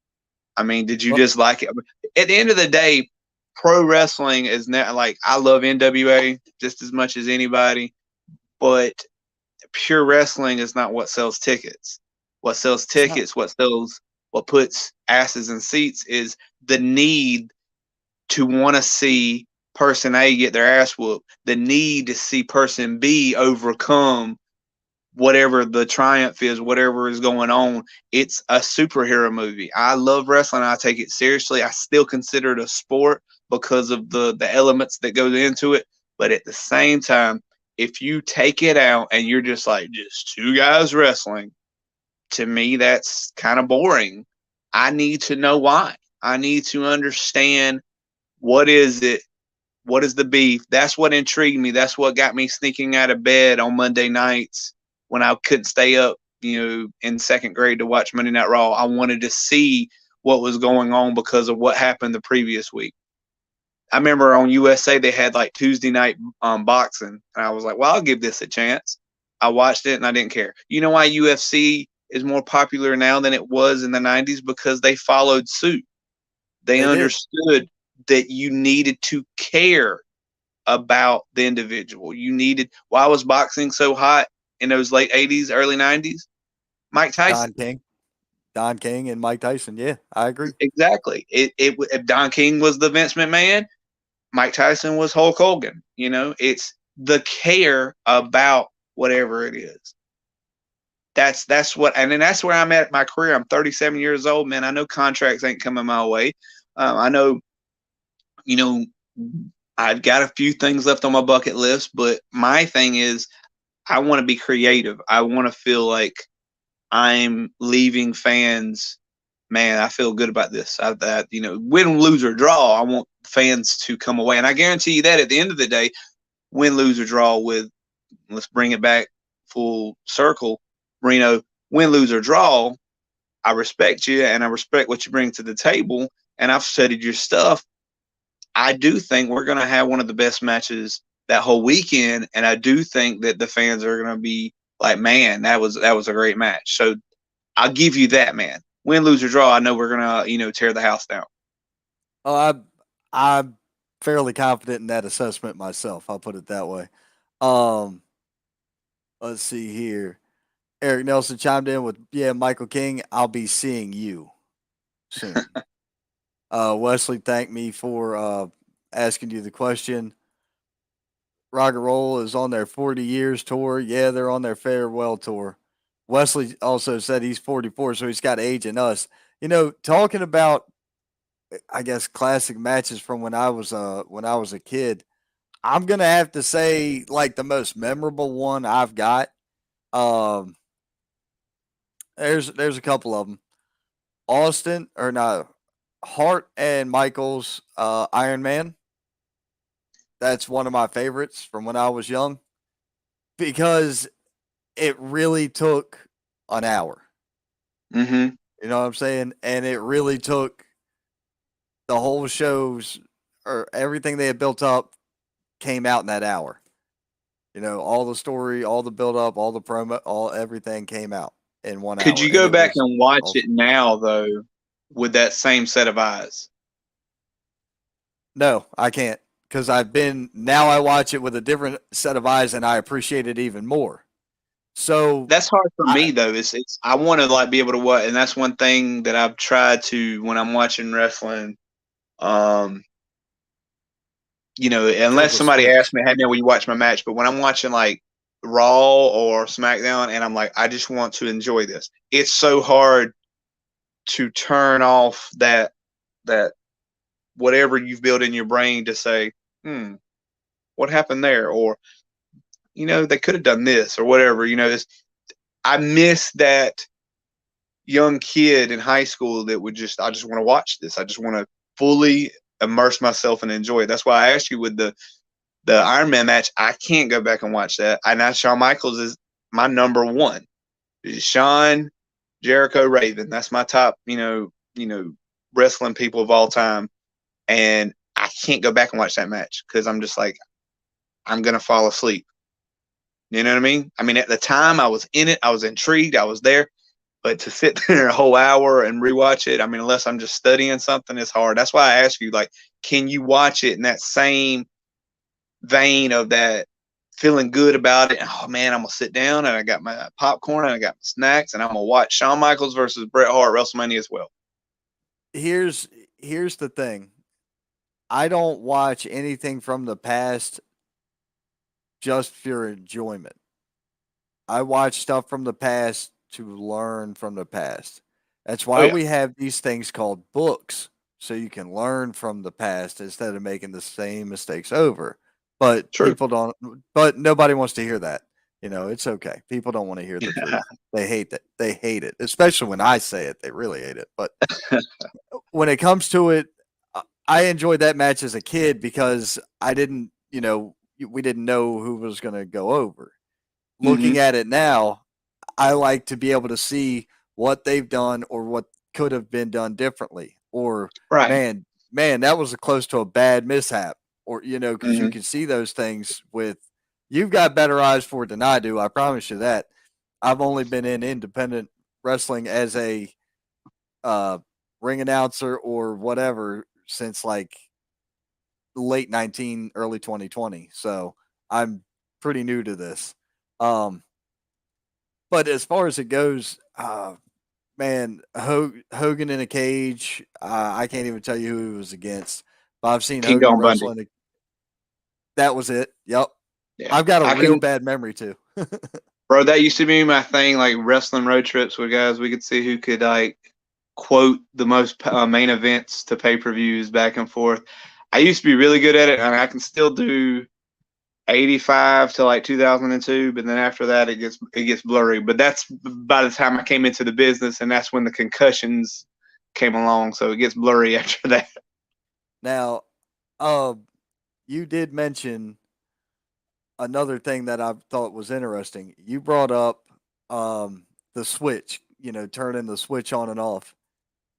I mean, did you Well, just like it?" At the end of the day, pro wrestling is not like I love NWA just as much as anybody, but pure wrestling is not what sells tickets. What sells it's not. tickets, what puts asses in seats is the need to want to see person A get their ass whooped, the need to see person B overcome whatever the triumph is, whatever is going on. It's a superhero movie. I love wrestling. I take it seriously. I still consider it a sport because of the elements that go into it. But at the same time, if you take it out and you're just like just two guys wrestling, to me that's kind of boring. I need to know why. I need to understand what is it, what is the beef? That's what intrigued me. That's what got me sneaking out of bed on Monday nights when I couldn't stay up, in second grade to watch Monday Night Raw. I wanted to see what was going on because of what happened the previous week. I remember on USA they had like Tuesday night boxing, and I was like, well, I'll give this a chance. I watched it and I didn't care. You know why UFC is more popular now than it was in the 90s? Because they followed suit. They They did. understood that you needed to care about the individual. You needed, why was boxing so hot in those late 80s, early 90s? Mike Don Tyson. King. Don King and Mike Tyson. Yeah, I agree. Exactly. If Don King was the Vince McMahon, Mike Tyson was Hulk Hogan. It's the care about whatever it is. That's what, and then that's where I'm at in my career. I'm 37 years old, man. I know contracts ain't coming my way. I know, you know, I've got a few things left on my bucket list, but my thing is I want to be creative. I want to feel like I'm leaving fans. Man, I feel good about this. Win, lose, or draw, I want fans to come away. And I guarantee you that at the end of the day, win, lose, or draw with, let's bring it back full circle, Reno, win, lose, or draw, I respect you and I respect what you bring to the table. And I've studied your stuff. I do think we're going to have one of the best matches that whole weekend, and I do think that the fans are going to be like, "Man, that was a great match." So I'll give you that, man. Win, lose, or draw, I know we're gonna tear the house down. Oh, I'm fairly confident in that assessment myself. I'll put it that way. Um, let's see here. Eric Nelson chimed in with, "Yeah, Michael King, I'll be seeing you soon." Wesley thanked me for asking you the question. Rock and Roll is on their 40 years tour. Yeah, they're on their farewell tour. Wesley also said he's 44, so he's got age in us. Talking about, I guess, classic matches from when I was a kid, I'm gonna have to say like the most memorable one I've got. Um, there's a couple of them. Austin or no, Hart and Michaels, Iron Man. That's one of my favorites from when I was young because it really took an hour. Mm-hmm. You know what I'm saying? And it really took the whole show's or everything they had built up came out in that hour. All the story, all the build up, all the promo, all everything came out in one Could hour, you and go it back was and watch it awesome. now though, with that same set of eyes? No, I can't because I've been now. I watch it with a different set of eyes, and I appreciate it even more. So, That's hard for I me though. It's I want to like be able to watch, and that's one thing that I've tried to when I'm watching wrestling. Um, flip unless a somebody asks switch. me, "Hey man, will you watch my match?" But when I'm watching like Raw or SmackDown, and I'm like, I just want to enjoy this. It's so hard to turn off that whatever you've built in your brain to say, "Hmm, what happened there?" Or they could have done this or whatever. I miss that young kid in high school that would I just want to watch this. I just want to fully immerse myself and enjoy it. That's why I asked you with the Iron Man match. I can't go back and watch that. I know Shawn Michaels is my number one. Shawn, Jericho, Raven. That's my top. Wrestling people of all time. And I can't go back and watch that match because I'm just like I'm gonna fall asleep. You know what I mean? I mean, at the time I was in it, I was intrigued, I was there. But to sit there a whole hour and rewatch it, I mean, unless I'm just studying something, it's hard. That's why I ask you, like, can you watch it in that same vein of that feeling good about it? Oh man, I'm gonna sit down and I got my popcorn and I got my snacks and I'm gonna watch Shawn Michaels versus Bret Hart WrestleMania as well. Here's here's the thing. I don't watch anything from the past just for enjoyment. I watch stuff from the past to learn from the past. That's Oh why yeah, we have these things called books, so you can learn from the past instead of making the same mistakes over. But true. but nobody wants to hear that. It's okay. People don't want to hear the truth. They hate that. They hate it, especially when I say it. They really hate it. But when it comes to it, I enjoyed that match as a kid because I didn't, we didn't know who was going to go over. Mm-hmm. Looking at it now, I like to be able to see what they've done or what could have been done differently. Or Right. man, that was close to a bad mishap. Or because you Mm-hmm. can see those things with you've got better eyes for it than I do. I promise you that. I've only been in independent wrestling as a uh, ring announcer or whatever since like late 19, early 2020. So I'm pretty new to this. Um, but as far as it goes, man, Hogan in a cage. I can't even tell you who he was against. But I've seen King Hogan Kong Bundy. wrestling. That was it. Yep. Yeah, I've got a I real can. bad memory too. Bro, that used to be my thing, like wrestling road trips with guys. We could see who could like quote the most main events to pay-per-views back and forth. I used to be really good at it, and I can still do 85 to like 2002, but then after that it gets blurry. But that's by the time I came into the business, and that's when the concussions came along, so it gets blurry after that. Now, uh, you did mention another thing that I thought was interesting. You brought up the switch, turning the switch on and off.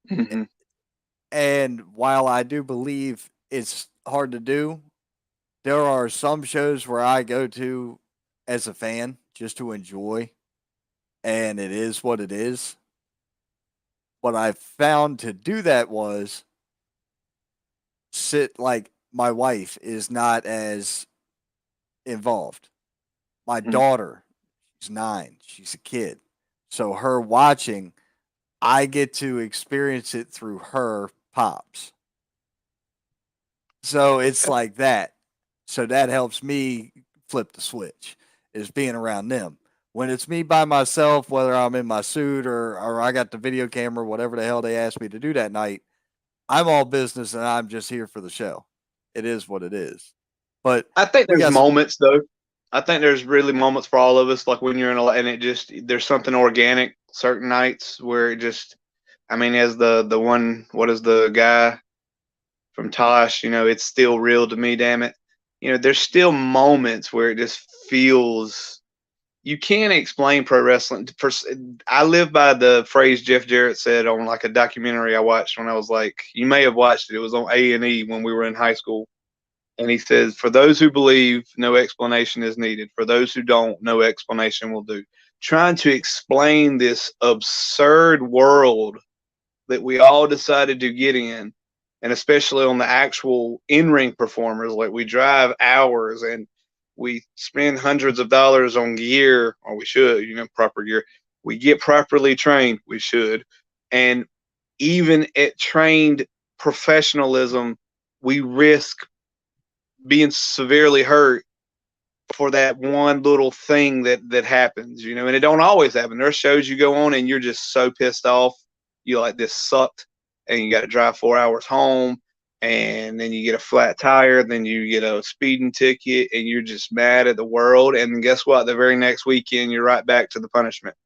Hmm. And while I do believe it's hard to do, there are some shows where I go to as a fan just to enjoy, and it is what it is. What I found to do that was sit like my wife is not as involved. My daughter, she's 9, she's a kid. So her watching, I get to experience it through her pops. So it's Okay. like that. So that helps me flip the switch is being around them. When it's me by myself, whether I'm in my suit or I got the video camera, whatever the hell they asked me to do that night, I'm all business and I'm just here for the show. It is what it is. But I think we there's got moments though. I think there's really moments for all of us, like when you're in a, and it just there's something organic certain nights where it just, I mean, as the one, what is the guy from Tosh? You know, it's still real to me. Damn it, you know, there's still moments where it just feels. You can't explain pro wrestling. I live by the phrase Jeff Jarrett said on like a documentary I watched when I was like, you may have watched it. It was on A&E when we were in high school, and he says, for those who believe, no explanation is needed. For those who don't, no explanation will do. Trying to explain this absurd world that we all decided to get in, and especially on the actual in ring performers, like we drive hours and we spend hundreds of dollars on gear, or we should, you know, proper gear. We get properly trained, we should. And even at trained professionalism, we risk being severely hurt for that one little thing that happens, you know, and it don't always happen. There are shows you go on and you're just so pissed off, you like this sucked, and you got to drive 4 hours home, and then you get a flat tire, then you get a speeding ticket, and you're just mad at the world. And then guess what? The very next weekend, you're right back to the punishment.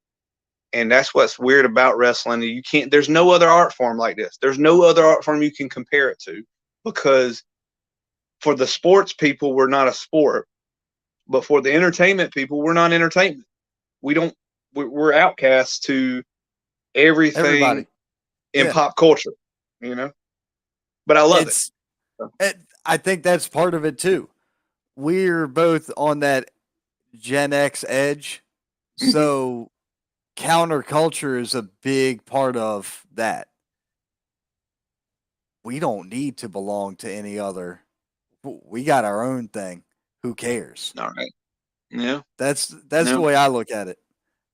And that's what's weird about wrestling. You can't. There's no other art form like this. There's no other art form you can compare it to, because for the sports people, we're not a sport, but for the entertainment people, we're not entertainment. We don't. We're outcasts to everything everybody. in Yeah. pop culture, you know. But I love it. It's I think that's part of it too. We're both on that Gen X edge. Mm-hmm. So counterculture is a big part of that. We don't need to belong to any other. We got our own thing. Who cares? All right. Yeah. That's the No. way I look at it.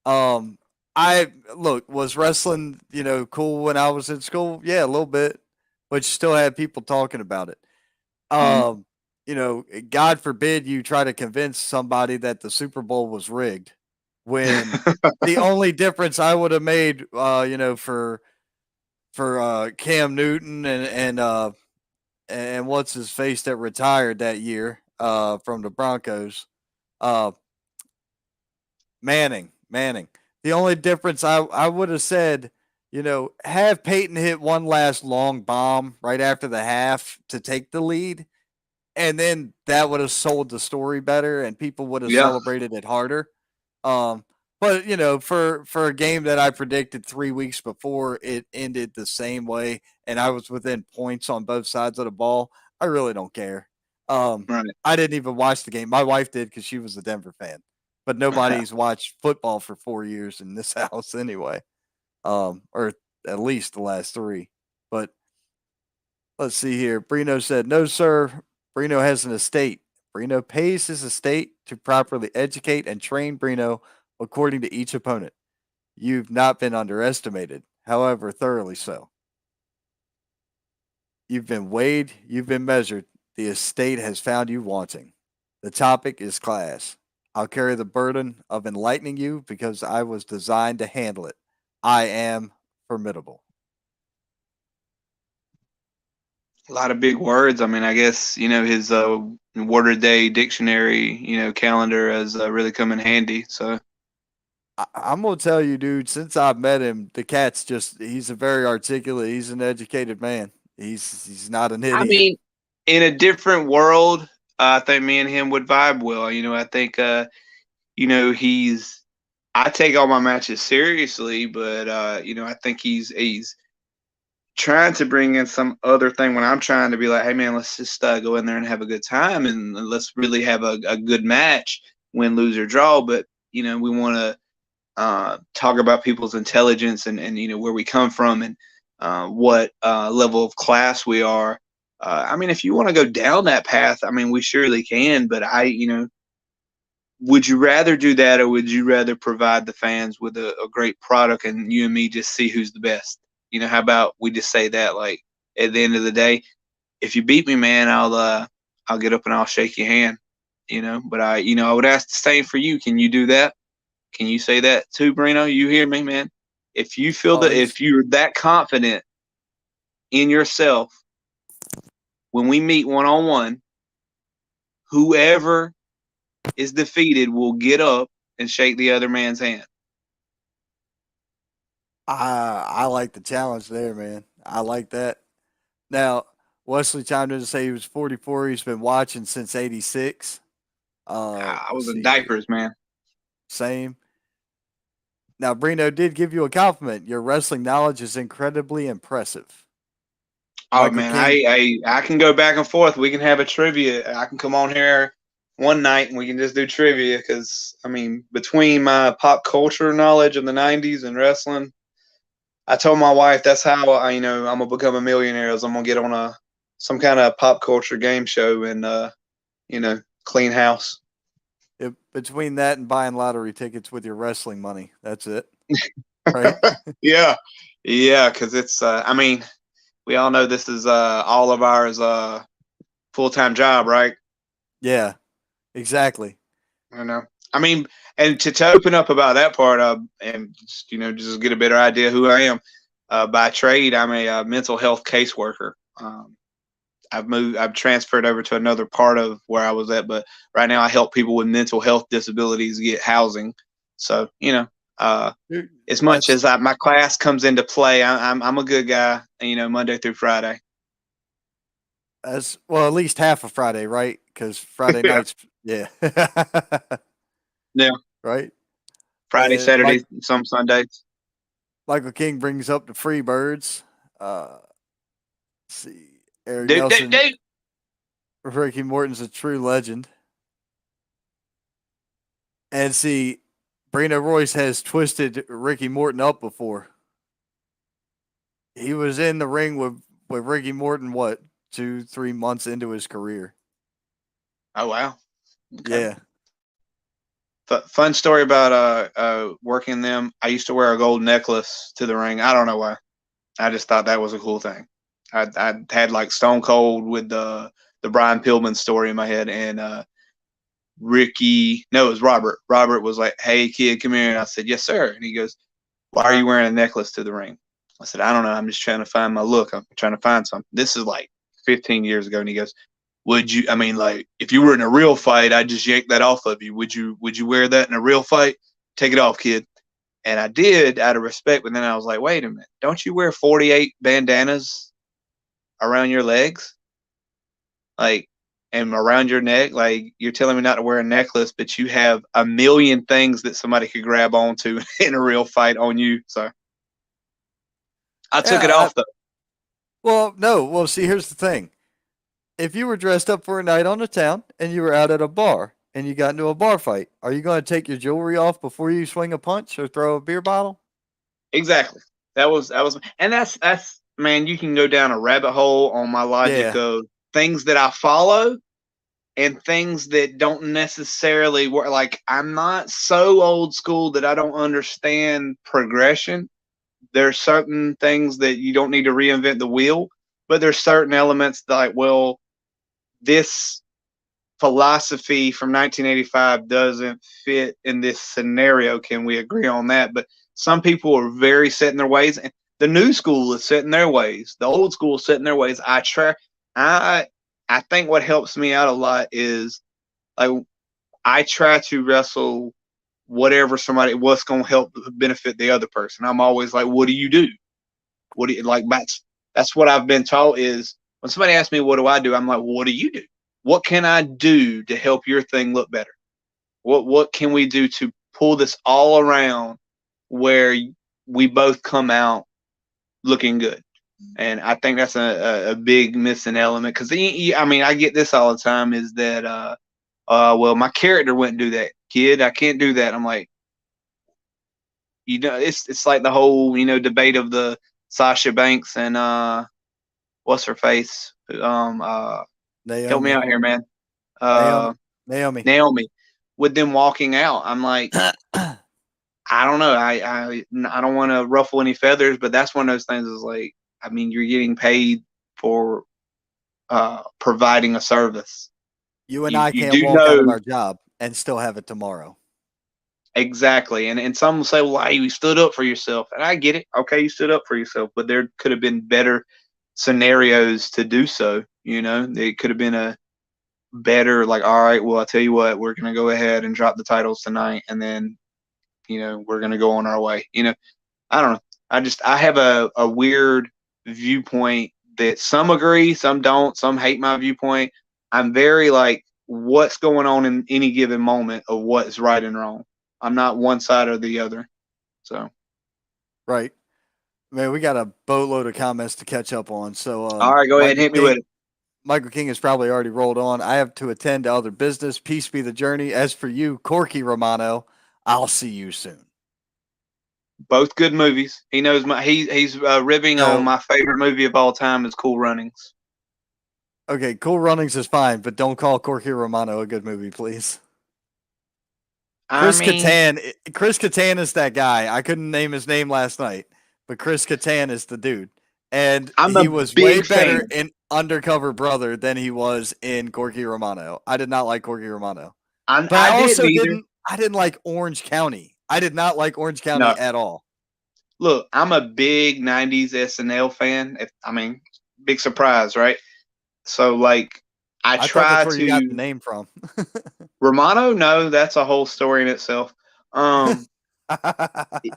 Um, I look was wrestling, cool when I was in school. Yeah, a little bit, but you still had people talking about it. Mm. Um, God forbid you try to convince somebody that the Super Bowl was rigged, when the only difference I would have made, for Cam Newton and what's his face that retired that year from the Broncos, uh, Manning. The only difference I would have said, have Peyton hit one last long bomb right after the half to take the lead, and then that would have sold the story better, and people would have Yeah. celebrated it harder. Um, but for a game that I predicted 3 weeks before it ended the same way, and I was within points on both sides of the ball, I really don't care. Right. I didn't even watch the game. My wife did because she was a Denver fan, but nobody's watched football for 4 years in this house anyway, or at least the last three. But let's see here. Brino said, "No, sir. Brino has an estate. Brino pays his estate to properly educate and train Brino according to each opponent. You've not been underestimated, however, thoroughly so. You've been weighed, you've been measured. The estate has found you wanting. The topic is class. I'll carry the burden of enlightening you because I was designed to handle it. I am formidable." A lot of big words. I mean, I guess, you know, his word a day dictionary, you know, calendar has really come in handy. So, I'm gonna tell you, dude. Since I've met him, the cat's just—he's a very articulate. He's an educated man. He's not an I idiot. mean, in a different world, I think me and him would vibe well. You know, I think, you know, I take all my matches seriously, but, you know, I think he's trying to bring in some other thing when I'm trying to be like, hey man, let's just go in there and have a good time, and let's really have a good match, win, lose or draw. But you know, we want to talk about people's intelligence and you know where we come from and what level of class we are. I mean, if you want to go down that path, I mean, we surely can. But you know, would you rather do that, or would you rather provide the fans with a great product and you and me just see who's the best? You know, how about we just say that, like, at the end of the day, if you beat me, man, I'll get up and I'll shake your hand. You know, but I would ask the same for you. Can you do that? Can you say that too, Brino? You hear me, man? If you feel Oh, that, he's if you're that confident in yourself, when we meet one on one, whoever is defeated will get up and shake the other man's hand. I like the challenge there, man. I like that. Now, Wesley chimed in to say he was 44. He's been watching since '86. I Let's was in see here. diapers, man. Same. Now, Brino did give you a compliment. Your wrestling knowledge is incredibly impressive. Oh Michael man, King. I can go back and forth. We can have a trivia. I can come on here one night and we can just do trivia because I mean, between my pop culture knowledge of the '90s and wrestling, I told my wife that's how I'm gonna become a millionaire. Is I'm gonna get on some kind of pop culture game show and clean house. Between that and buying lottery tickets with your wrestling money, that's it, right? Yeah, yeah, because it's I mean, we all know this is all of ours full-time job, right? Yeah, exactly. You know, I mean, and to open up about that part, and just just get a better idea who I am. By trade, I'm a mental health caseworker. I've transferred over to another part of where I was at, but right now I help people with mental health disabilities get housing. So Dude, as much that's as my class comes into play, I'm a good guy. Monday through Friday. that's well, at least half of Friday, right? Because Friday Yeah, nights, yeah, yeah. right. Friday, And Saturdays, some Sundays. Michael King brings up the free birds. Let's see, Eric Do do Nelson, do. Ricky Morton's a true legend. And see, Brina Royce has twisted Ricky Morton up before. He was in the ring with Ricky Morton, what, 2, 3 months into his career? Oh wow. Okay. Yeah. Fun story about working them. I used to wear a gold necklace to the ring. I don't know why. I just thought that was a cool thing. I had like Stone Cold with the Brian Pillman story in my head, and Ricky. No, it was Robert. Robert was like, "Hey kid, come here," and I said, "Yes, sir." And he goes, "Why are you wearing a necklace to the ring?" I said, "I don't know. I'm just trying to find my look. I'm trying to find something." This is like 15 years ago, and he goes, would you? I mean, like, if you were in a real fight, I'd just yank that off of you. Would you wear that in a real fight? Take it off, kid. And I did out of respect, but then I was like, wait a minute, don't you wear 48 bandanas around your legs, like, and around your neck? Like, you're telling me not to wear a necklace, but you have a million things that somebody could grab onto in a real fight on you. So I took it Yeah. off though. Well, no. Well, see, here's the thing. If you were dressed up for a night on the town and you were out at a bar and you got into a bar fight, are you going to take your jewelry off before you swing a punch or throw a beer bottle? Exactly. That was, and that's man. You can go down a rabbit hole on my logic Yeah. of things that I follow and things that don't necessarily work. Like, I'm not so old school that I don't understand progression. There's certain things that you don't need to reinvent the wheel, but there's certain elements that, like, well, this philosophy from 1985 doesn't fit in this scenario. Can we agree on that? But some people are very set in their ways, and the new school is set in their ways. The old school is set in their ways. I I think what helps me out a lot is, like, I try to wrestle what's going to help benefit the other person. I'm always like, what do you do? What do you like? That's what I've been taught is when somebody asks me, what do I do? I'm like, well, what do you do? What can I do to help your thing look better? What can we do to pull this all around where we both come out looking good? And I think that's a big missing element because I mean, I get this all the time is that well, my character wouldn't do that, kid. I can't do that. I'm like, it's like the whole debate of the Sasha Banks and what's her face? Help me Naomi. out here, man. Naomi. Uh, Naomi. Naomi, with them walking out. I'm like, I don't know. I don't want to ruffle any feathers, but that's one of those things. Is like, I mean, you're getting paid for providing a service. You and You I you can't do walk out of know our job and still have it tomorrow. exactly. And some will say, well, hey, you stood up for yourself. And I get it. Okay, you stood up for yourself, but there could have been better scenarios to do so. It could have been a better, like, all right, well, I'll tell you what, we're going to go ahead and drop the titles tonight. And then, we're going to go on our way. I don't know. I have a weird viewpoint that some agree, some don't, some hate my viewpoint. I'm very like, what's going on in any given moment of what's right and wrong. I'm not one side or the other. So, Right. Man, we got a boatload of comments to catch up on. So, all right, go ahead and hit me with it. Michael King has probably already rolled on. I have to attend to other business. Peace be the journey. As for you, Corky Romano, I'll see you soon. Both good movies. He knows he's ribbing on No. my favorite movie of all time is Cool Runnings. Okay, Cool Runnings is fine, but don't call Corky Romano a good movie, please. I mean, Chris Kattan is that guy. I couldn't name his name last night, but Chris Kattan is the dude. And I'm a he was way big better fan. in Undercover Brother than he was in Corky Romano. I did not like Corky Romano. But I didn't either. I didn't like Orange County. I did not like Orange No, County at all. look, I'm a big '90s SNL fan. Big surprise, right? So, like, I I thought that's try where you got the to name from. Romano. No, that's a whole story in itself. Um,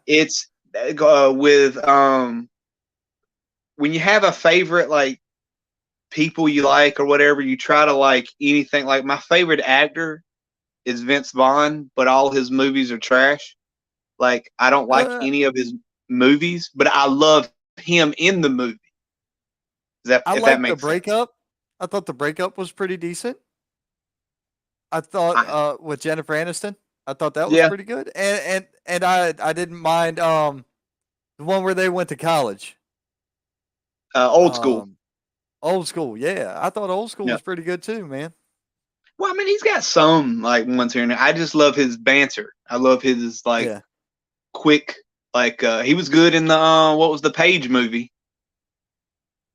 it's with when you have a favorite, like, people you like or whatever, you try to like anything. Like, my favorite actor is Vince Vaughn, but all his movies are trash. Like, I don't like uh, any of his movies, but I love him in the movie. I If that liked The makes sense? Breakup. I thought The Breakup was pretty decent. I thought I, with Jennifer Aniston, I thought that was yeah, pretty good. And I didn't mind the one where they went to college. old school. Um Old School. Yeah, I thought Old School Yeah. was pretty good too, man. Well, I mean, he's got some like ones here and there. I just love his banter. I love his like Yeah, quick. Like, he was good in the what was the Page movie?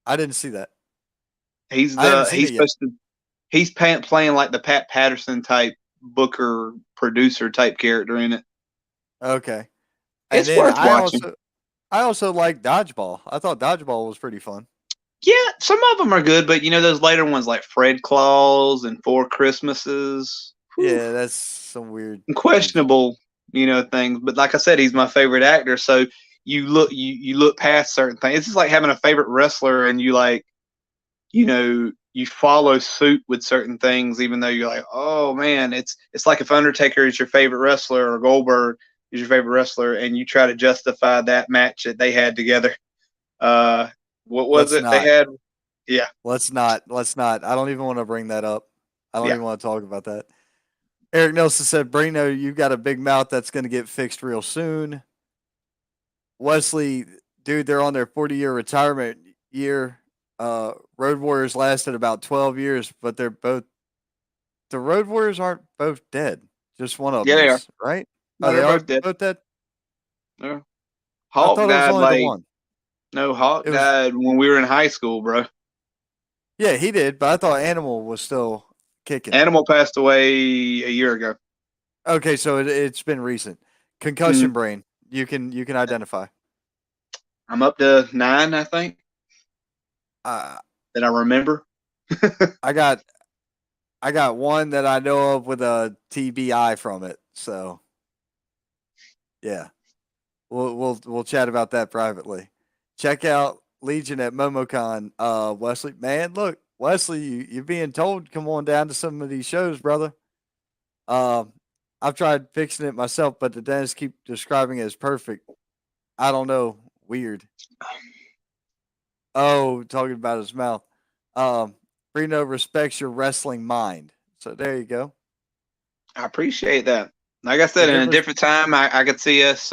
I didn't see that. He's I haven't the seen he's it yet. supposed to playing like the Pat Patterson type Booker producer type character in it. Okay. And It's then worth watching. I also like Dodgeball. I thought Dodgeball was pretty fun. Yeah, some of them are good, but those later ones like Fred Claus and Four Christmases. Whew, Yeah, that's some weird goofy. questionable, things. But like I said, he's my favorite actor. So you look past certain things. It's just like having a favorite wrestler, and you like, you follow suit with certain things, even though you're like, oh man, it's like if Undertaker is your favorite wrestler or Goldberg is your favorite wrestler, and you try to justify that match that they had together. Uh, what was Let's it they not. had? Yeah, Let's not. Let's not. I don't even want to bring that up. I don't yeah. even want to talk about that. Eric Nelson said, Brino, you got a big mouth that's going to get fixed real soon. Wesley, dude, they're on their 40-year retirement year. Road Warriors lasted about 12 years, but the Road Warriors aren't both dead. Just one of Yeah, them they are. is, right? No, Oh, they they're are both dead. both dead? Yeah. I Hawk thought it was died only the like one. no, Hawk It was, died when we were in high school, bro. yeah, he did, but I thought Animal was still kicking. Animal passed away a year ago. Okay, so it's been recent. Mm. Concussion brain. You can identify. I'm up to 9, I think, Uh, that I remember. I got I got one that I know of with a TBI from it. So yeah, we'll chat about that privately. Check out Legion at Momocon. Wesley, man, look, Wesley, you're being told come on down to some of these shows, brother. Um, I've tried fixing it myself, but the dentists keep describing it as perfect. I don't know, weird. Oh, talking about his mouth. Um, Reno respects your wrestling mind. So there you go. I appreciate that. Like I The said, in a difference. different time, I could see us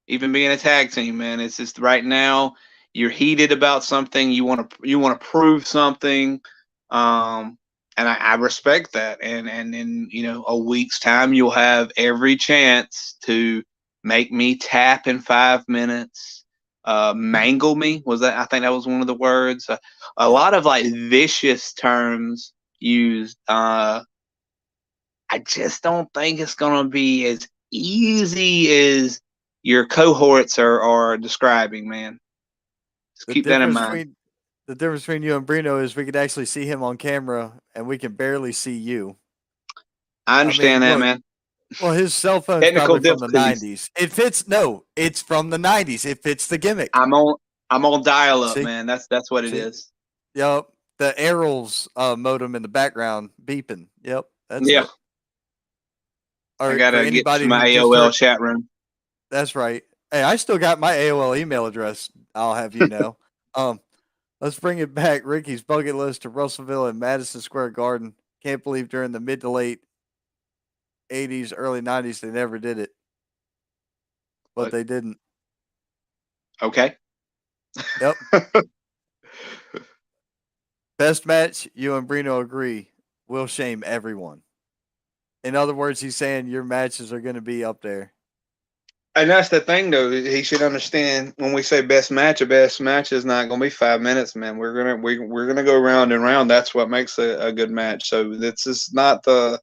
even being a tag team, man. It's just right now you're heated about something. You want to prove something, um, and I respect that. And in a week's time, you'll have every chance to make me tap in 5 minutes. Mangle me, was that? I think that was one of the words. A Yeah. lot of like vicious terms used. I just don't think it's going to be as easy as your cohorts are describing, man. Just The keep that in difference mind. between the difference between you and Brino is we could actually see him on camera, and we can barely see you. I I mean, understand that, look. man. Well, his cell phone's Technical probably from the difficulties. '90s. It fits. No, it's from the '90s. It fits the gimmick. I'm on I'm on dial up, See, man. That's what it see. is. Yep, the Errol's modem in the background beeping. Yep, that's Yeah. it. I Or for gotta get to anybody who my just AOL heard, chat room. that's right. Hey, I still got my AOL email address. I'll have you know. Um, let's bring it back. Ricky's bucket list to Russellville and Madison Square Garden. Can't believe during the mid to late '80s, early '90s they never did it, but But they didn't. okay. Yep. Best match. You and Brino agree. Will shame everyone. In other words, he's saying your matches are going to be up there. And that's the thing, though. He should understand when we say best match, a best match is not going to be 5 minutes, man. We're gonna go round and round. That's what makes a good match. So this is not the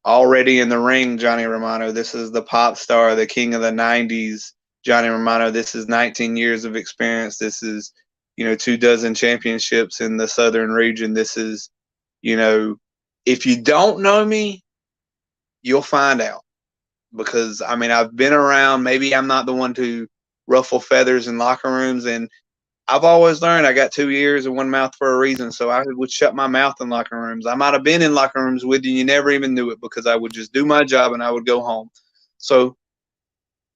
already in the ring Johnny Romano. This is the pop star, the king of the '90s, Johnny Romano. This is 19 years of experience. This is 24 championships in the Southern region. This is you know, if you don't know me, you'll find out because I mean I've been around. Maybe I'm not the one to ruffle feathers in locker rooms, and I've always learned I got 2 ears and one mouth for a reason. So I would shut my mouth in locker rooms. I might have been in locker rooms with you, you never even knew it because I would just do my job and I would go home. So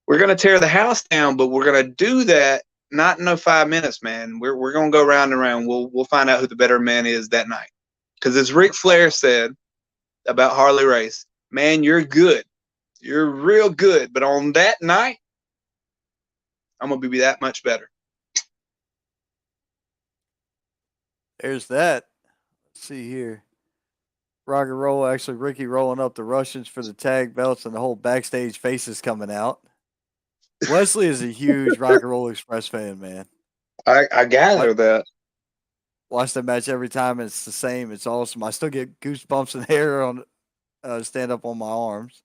we're gonna tear the house down, but we're gonna do that not in no 5 minutes, man. We're gonna go round and round. We'll find out who the better man is that night. Because as Ric Flair said about Harley Race, man, you're good. You're real good. But on that night, I'm going to be that much better. There's that. Let's see here. Rock and roll. Actually, Ricky rolling up the Russians for the tag belts and the whole backstage faces coming out. Wesley is a huge Rock and Roll Express fan, man. I gather that. Watch that match every time. And it's the same. It's awesome. I still get goosebumps and hair on stand up on my arms,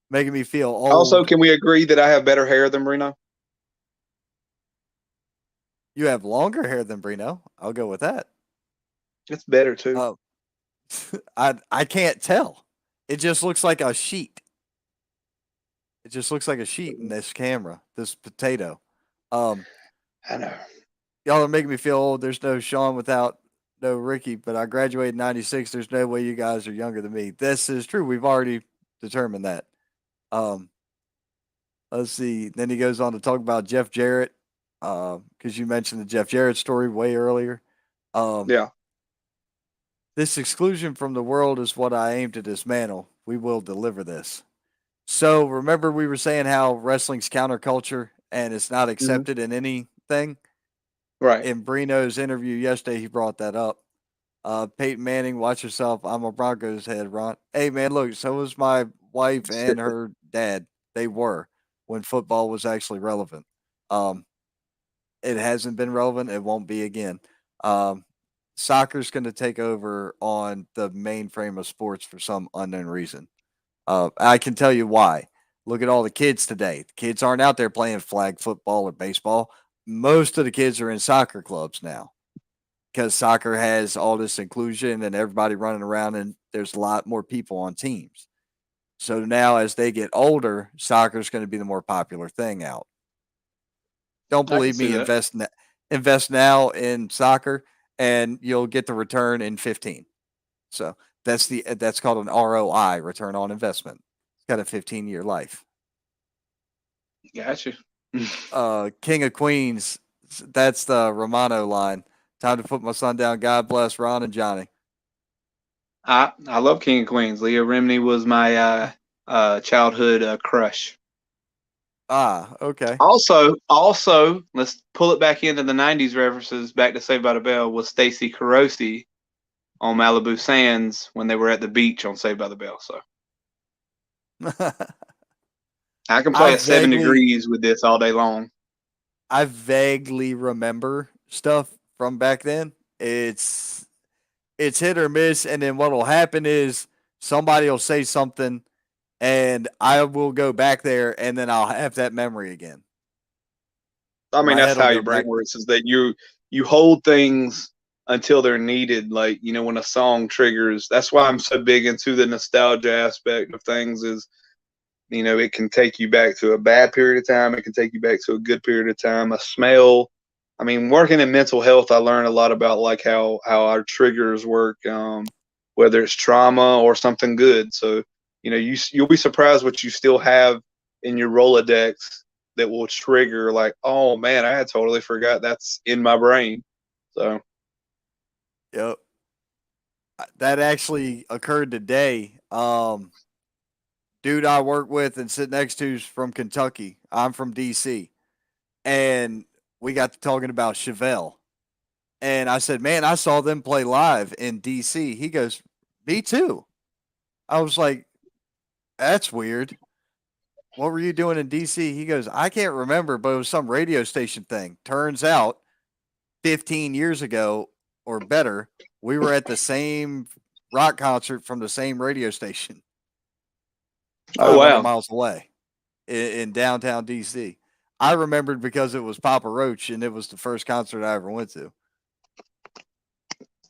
making me feel Also, old. can we agree that I have better hair than Reno? You have longer hair than Brino. I'll go with that. It's better too. Uh, I can't tell. It just looks like a sheet. It just looks like a sheet in this camera. This potato. Um, I know. y'all are making me feel old. There's no Sean without no Ricky, but I graduated in '96. There's no way you guys are younger than me. This is true. We've already determined that. Um, let's see. Then he goes on to talk about Jeff Jarrett, because you mentioned the Jeff Jarrett story way earlier. Um, Yeah. this exclusion from the world is what I aim to dismantle. We will deliver this. So remember, we were saying how wrestling's counterculture and it's not Mm-hmm. accepted in anything. Right. In Brino's interview yesterday, he brought that up. Peyton Manning, watch yourself. I'm a Broncos head, Ron. Hey, man, look, so was my wife and her dad. They were when football was actually relevant. Um, it hasn't been relevant. It won't be again. Um, soccer's going to take over on the mainframe of sports for some unknown reason. I can tell you why. Look at all the kids today. The kids aren't out there playing flag football or baseball. Most of the kids are in soccer clubs now because soccer has all this inclusion and everybody running around, and there's a lot more people on teams. So now, as they get older, soccer is going to be the more popular thing out. Don't I can believe see me? that. Invest now in soccer, and you'll get the return in 15. So that's called an ROI, return on investment. It's got a 15-year life. Gotcha. King of Queens, that's the Romano line. Time to put my son down. God bless Ron and Johnny. I love King of Queens. Leah Remini was my childhood crush. Ah, okay. Also, let's pull it back into the '90s references. Back to Saved by the Bell was Stacy Carosi on Malibu Sands when they were at the beach on Saved by the Bell. So I can I play at seven vaguely degrees with this all day long. I vaguely remember stuff from back then. It's hit or miss, and then what'll happen is somebody will say something and I will go back there and then I'll have that memory again. I mean, My that's head will how go your brain back. works, is that you hold things until they're needed. Like, when a song triggers, that's why I'm so big into the nostalgia aspect of things. Is it can take you back to a bad period of time. It can take you back to a good period of time. A smell. I mean, working in mental health, I learned a lot about like how our triggers work, whether it's trauma or something good. So, you'll be surprised what you still have in your Rolodex that will trigger, like, oh man, I had totally forgot that's in my brain. So, Yep. That actually occurred today. Dude I work with and sit next to is from Kentucky. I'm from DC. And we got to talking about Chevelle. And I said, man, I saw them play live in DC. He goes, me too. I was like, that's weird. What were you doing in DC? He goes, I can't remember, but it was some radio station thing. Turns out 15 years ago or better, we were at the same rock concert from the same radio station oh 500 wow. miles away in downtown DC. I remembered because it was Papa Roach and it was the first concert I ever went to.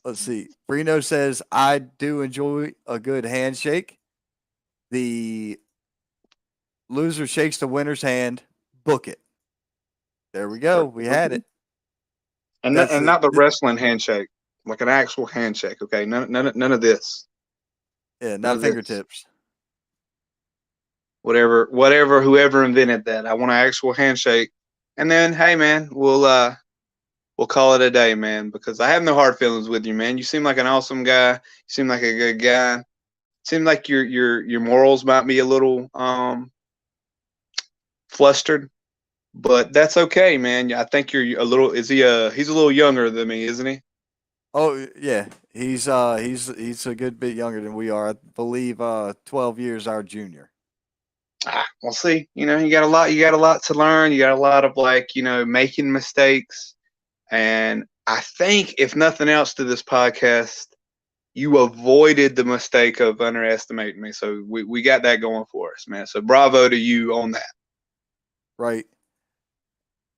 Let's see. Brino says, I do enjoy a good handshake. The loser shakes the winner's hand. Book it. There we go. We had it. That's And not the wrestling handshake, like an actual handshake. Okay, none of this, yeah, none not of this. fingertips. Whatever, whoever invented that, I want an actual handshake. And then, hey man, we'll call it a day, man, because I have no hard feelings with you, man. You seem like an awesome guy. You seem like a good guy. Seem like your morals might be a little flustered, but that's okay, man. I think you're a little. Is he he's a little younger than me, isn't he? Oh yeah, he's a good bit younger than we are. I believe 12 years our junior. We'll see. You got a lot to learn. You got a lot of, like, making mistakes. And I think, if nothing else, to this podcast, you avoided the mistake of underestimating me. So we got that going for us, man. So bravo to you on that. Right.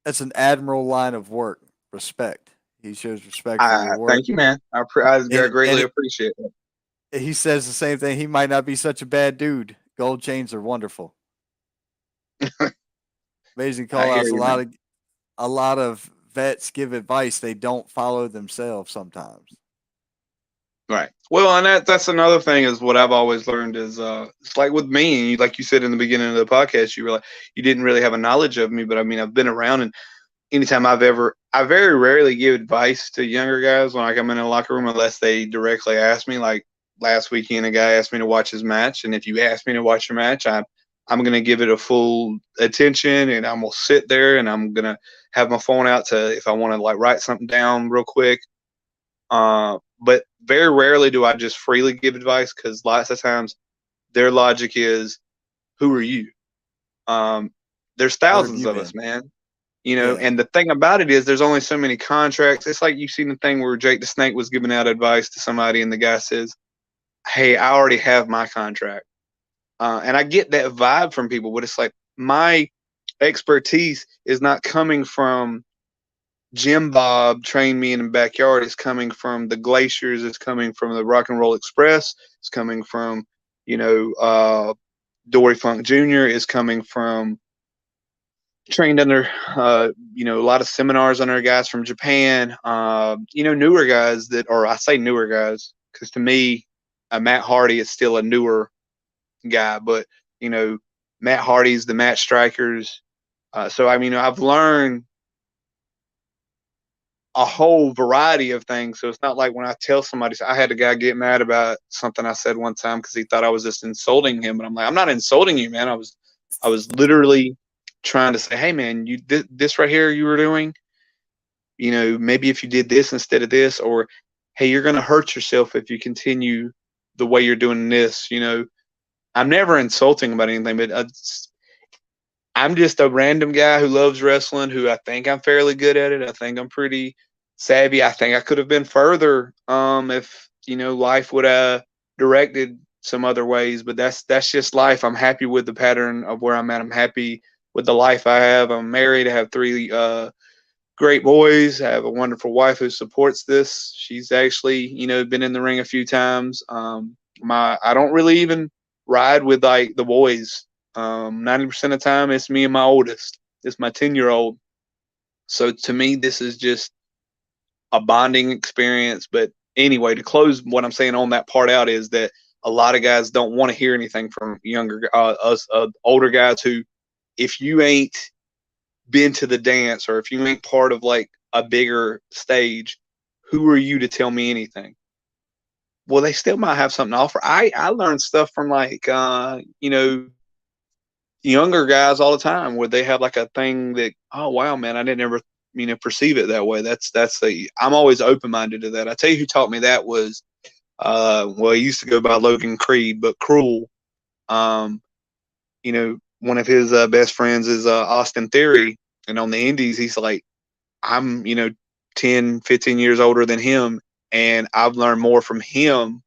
That's an admiral line of work. Respect. He shows respect for your work. Thank you, man. I And greatly appreciate it. he says the same thing. He might not be such a bad dude. Gold chains are wonderful. Amazing I call hear outs. you, man. A lot of vets give advice they don't follow themselves sometimes. Right. Well, and that's another thing, is what I've always learned is, it's like with me, like you said in the beginning of the podcast, you were like, you didn't really have a knowledge of me, but I mean, I've been around, and anytime I very rarely give advice to younger guys when I come in the locker room, unless they directly ask me. Like last weekend, a guy asked me to watch his match, and if you ask me to watch your match, I'm gonna give it a full attention, and I'm gonna sit there, and I'm gonna have my phone out to, if I want to, like, write something down real quick. But very rarely do I just freely give advice, because lots of times their logic is, "Who are you?" Um, there's Where have thousands you of us, been? man. Yeah. And the thing about it is, there's only so many contracts. It's like, you've seen the thing where Jake the Snake was giving out advice to somebody, and the guy says, "Hey, I already have my contract." And I get that vibe from people, but it's like, my expertise is not coming from Jim Bob trained me in the backyard. It's coming from the Glaciers. It's coming from the Rock and Roll Express. It's coming from, you know, uh, Dory Funk Jr. It's coming from, trained under, a lot of seminars under guys from Japan. Newer guys that, or I say newer guys, because to me, Matt Hardy is still a newer guy, but you know, Matt Hardy's the Matt Strikers. So I mean, I've learned a whole variety of things. So it's not like when I tell somebody, I had a guy get mad about something I said one time because he thought I was just insulting him, but I'm like, I'm not insulting you, man. I was literally trying to say, hey, man, you this right here you were doing, maybe if you did this instead of this, or hey, you're going to hurt yourself if you continue the way you're doing this. I'm never insulting about anything, but I'm just a random guy who loves wrestling, who I think I'm fairly good at it. I think I'm pretty savvy. I think I could have been further if life would have directed some other ways, but that's just life. I'm happy with the pattern of where I'm at. I'm happy with the life I have. I'm married. I have three great boys. I have a wonderful wife who supports this. She's actually, been in the ring a few times. I don't really even ride with like the boys. 90% of the time, it's me and my oldest. It's my 10-year-old. So to me, this is just a bonding experience. But anyway, to close what I'm saying on that part out is that a lot of guys don't want to hear anything from younger us older guys who, if you ain't been to the dance or if you ain't part of like a bigger stage, who are you to tell me anything? Well, they still might have something to offer. I learned stuff from like younger guys all the time where they have like a thing that, oh wow, man, I didn't ever perceive it that way. I'm always open minded to that. I tell you who taught me that was well, he used to go by Logan Creed, but Cruel. Um, one of his best friends is Austin Theory, and on the Indies, he's like, I'm 10, 15 years older than him, and I've learned more from him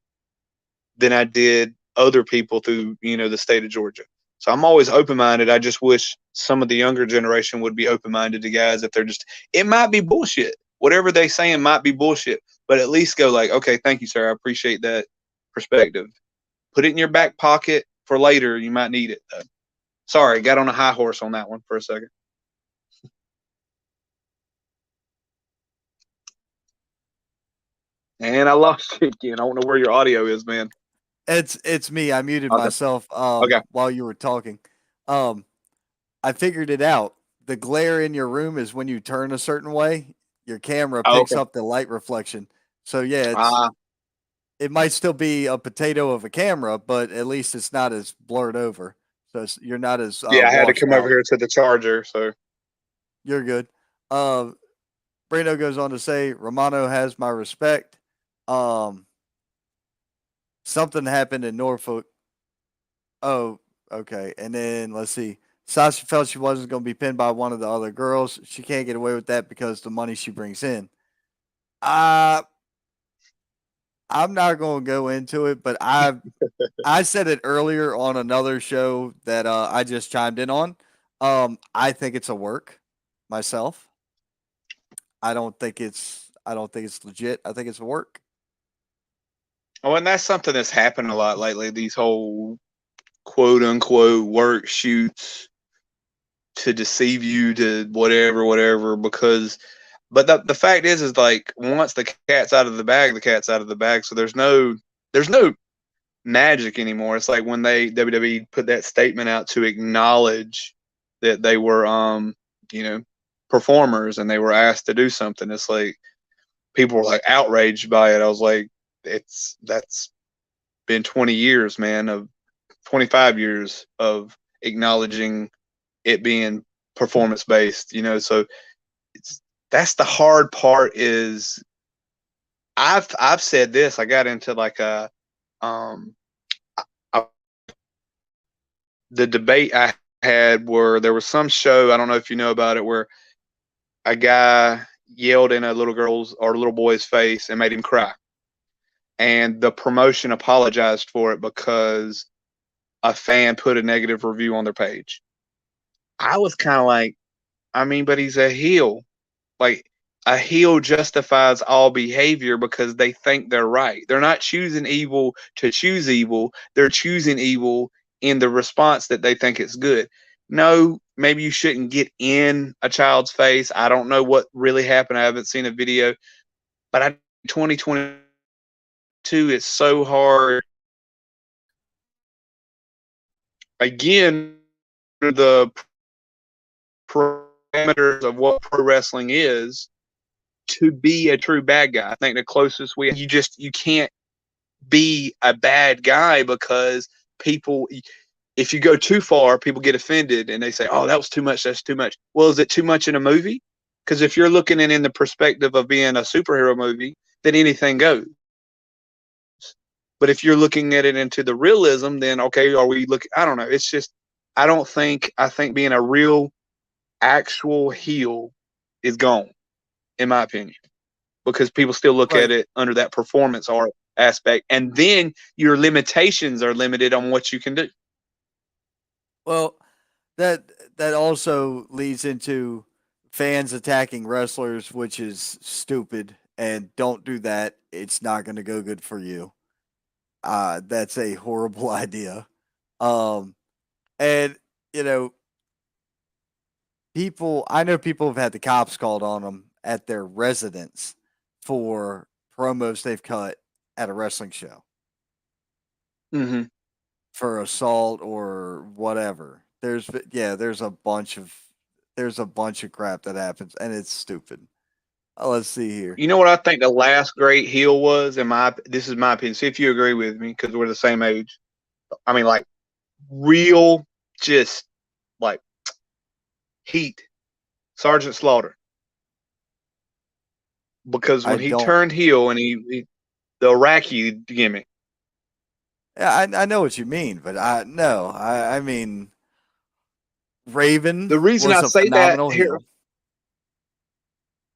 than I did other people through the state of Georgia. So I'm always open minded. I just wish some of the younger generation would be open minded to guys if they're just. It might be bullshit. Whatever they saying might be bullshit, but at least go like, okay, thank you, sir. I appreciate that perspective. Put it in your back pocket for later. You might need it. Sorry, got on a high horse on that one for a second. And I lost you again. I don't know where your audio is, man. It's me. I muted Okay. myself Okay. while you were talking. I figured it out. The glare in your room is when you turn a certain way, your camera Oh, picks okay. up the light reflection. So yeah, Uh, it might still be a potato of a camera, but at least it's not as blurred over. So you're not as yeah, I had to washed come over out. here to the charger. So You're good. Uh, Brando goes on to say, Romano has my respect. Um, Something happened in Norfolk. Oh, okay. And then let's see. Sasha felt she wasn't going to be pinned by one of the other girls. She can't get away with that because the money she brings in. Uh, I'm not going to go into it, but I said it earlier on another show that I just chimed in on. I think it's a work myself. I don't think it's legit. I think it's a work. oh, and that's something that's happened a lot lately. These whole quote unquote work shoots to deceive you to whatever. Because, but the fact is like once the cat's out of the bag, the cat's out of the bag. So there's no magic anymore. It's like when they WWE put that statement out to acknowledge that they were you know performers and they were asked to do something. It's like people were like outraged by it. I was like, that's been 20 years, man, of 25 years of acknowledging it being performance based. So it's that's the hard part. Is I've said this. I got into like a um I, the debate I had where there was some show, I don't know if you know about it, where a guy yelled in a little girl's or little boy's face and made him cry. And the promotion apologized for it because a fan put a negative review on their page. I was kind of like, I mean, but he's a heel. Like a heel justifies all behavior because they think they're right. They're not choosing evil to choose evil. They're choosing evil in the response that they think it's good. No, maybe you shouldn't get in a child's face. I don't know what really happened. I haven't seen a video, but 2022, it's so hard. Again, the parameters of what pro wrestling is to be a true bad guy. I think the closest you can't be a bad guy because people, if you go too far, people get offended and they say, oh, that was too much. That's too much. Well, is it too much in a movie? Because if you're looking at it in the perspective of being a superhero movie, then anything goes. But if you're looking at it into the realism, then okay, are we looking? I don't know. It's just, I think being a real actual heel is gone, in my opinion, because people still look at Right. it under that performance art. aspect, and then your limitations are limited on what you can do. Well, that that also leads into fans attacking wrestlers, which is stupid. And don't do that. It's not going to go good for you. That's a horrible idea. Um, and you know, people. I know people have had the cops called on them at their residence for promos they've cut at a wrestling show Hmm. for assault or whatever. There's a bunch of crap that happens, and it's stupid. Let's see here. You know what I think the last great heel was? This is my opinion. See if you agree with me because we're the same age. I mean, like real, just like heat. Sergeant Slaughter, because I when he don't. turned heel and he the Iraqi gimmick. Yeah, I know what you mean, but I no. I mean, Raven The reason was I a say that phenomenal here, heel.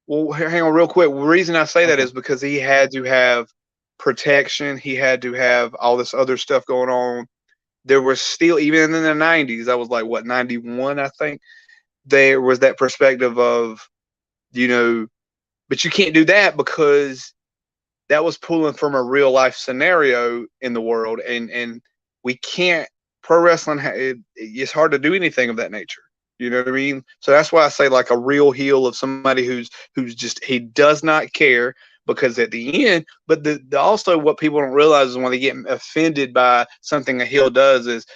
well, hang on real quick. The reason I say that Okay. is because he had to have protection. He had to have all this other stuff going on. There was still, even in the 90s, I was like, what, 91, I think, there was that perspective of, you know, but you can't do that because that was pulling from a real life scenario in the world, and we can't. Pro wrestling, it's hard to do anything of that nature. You know what I mean? So that's why I say like a real heel of somebody who's just he does not care, because at the end, but the also what people don't realize is when they get offended by something a heel does is,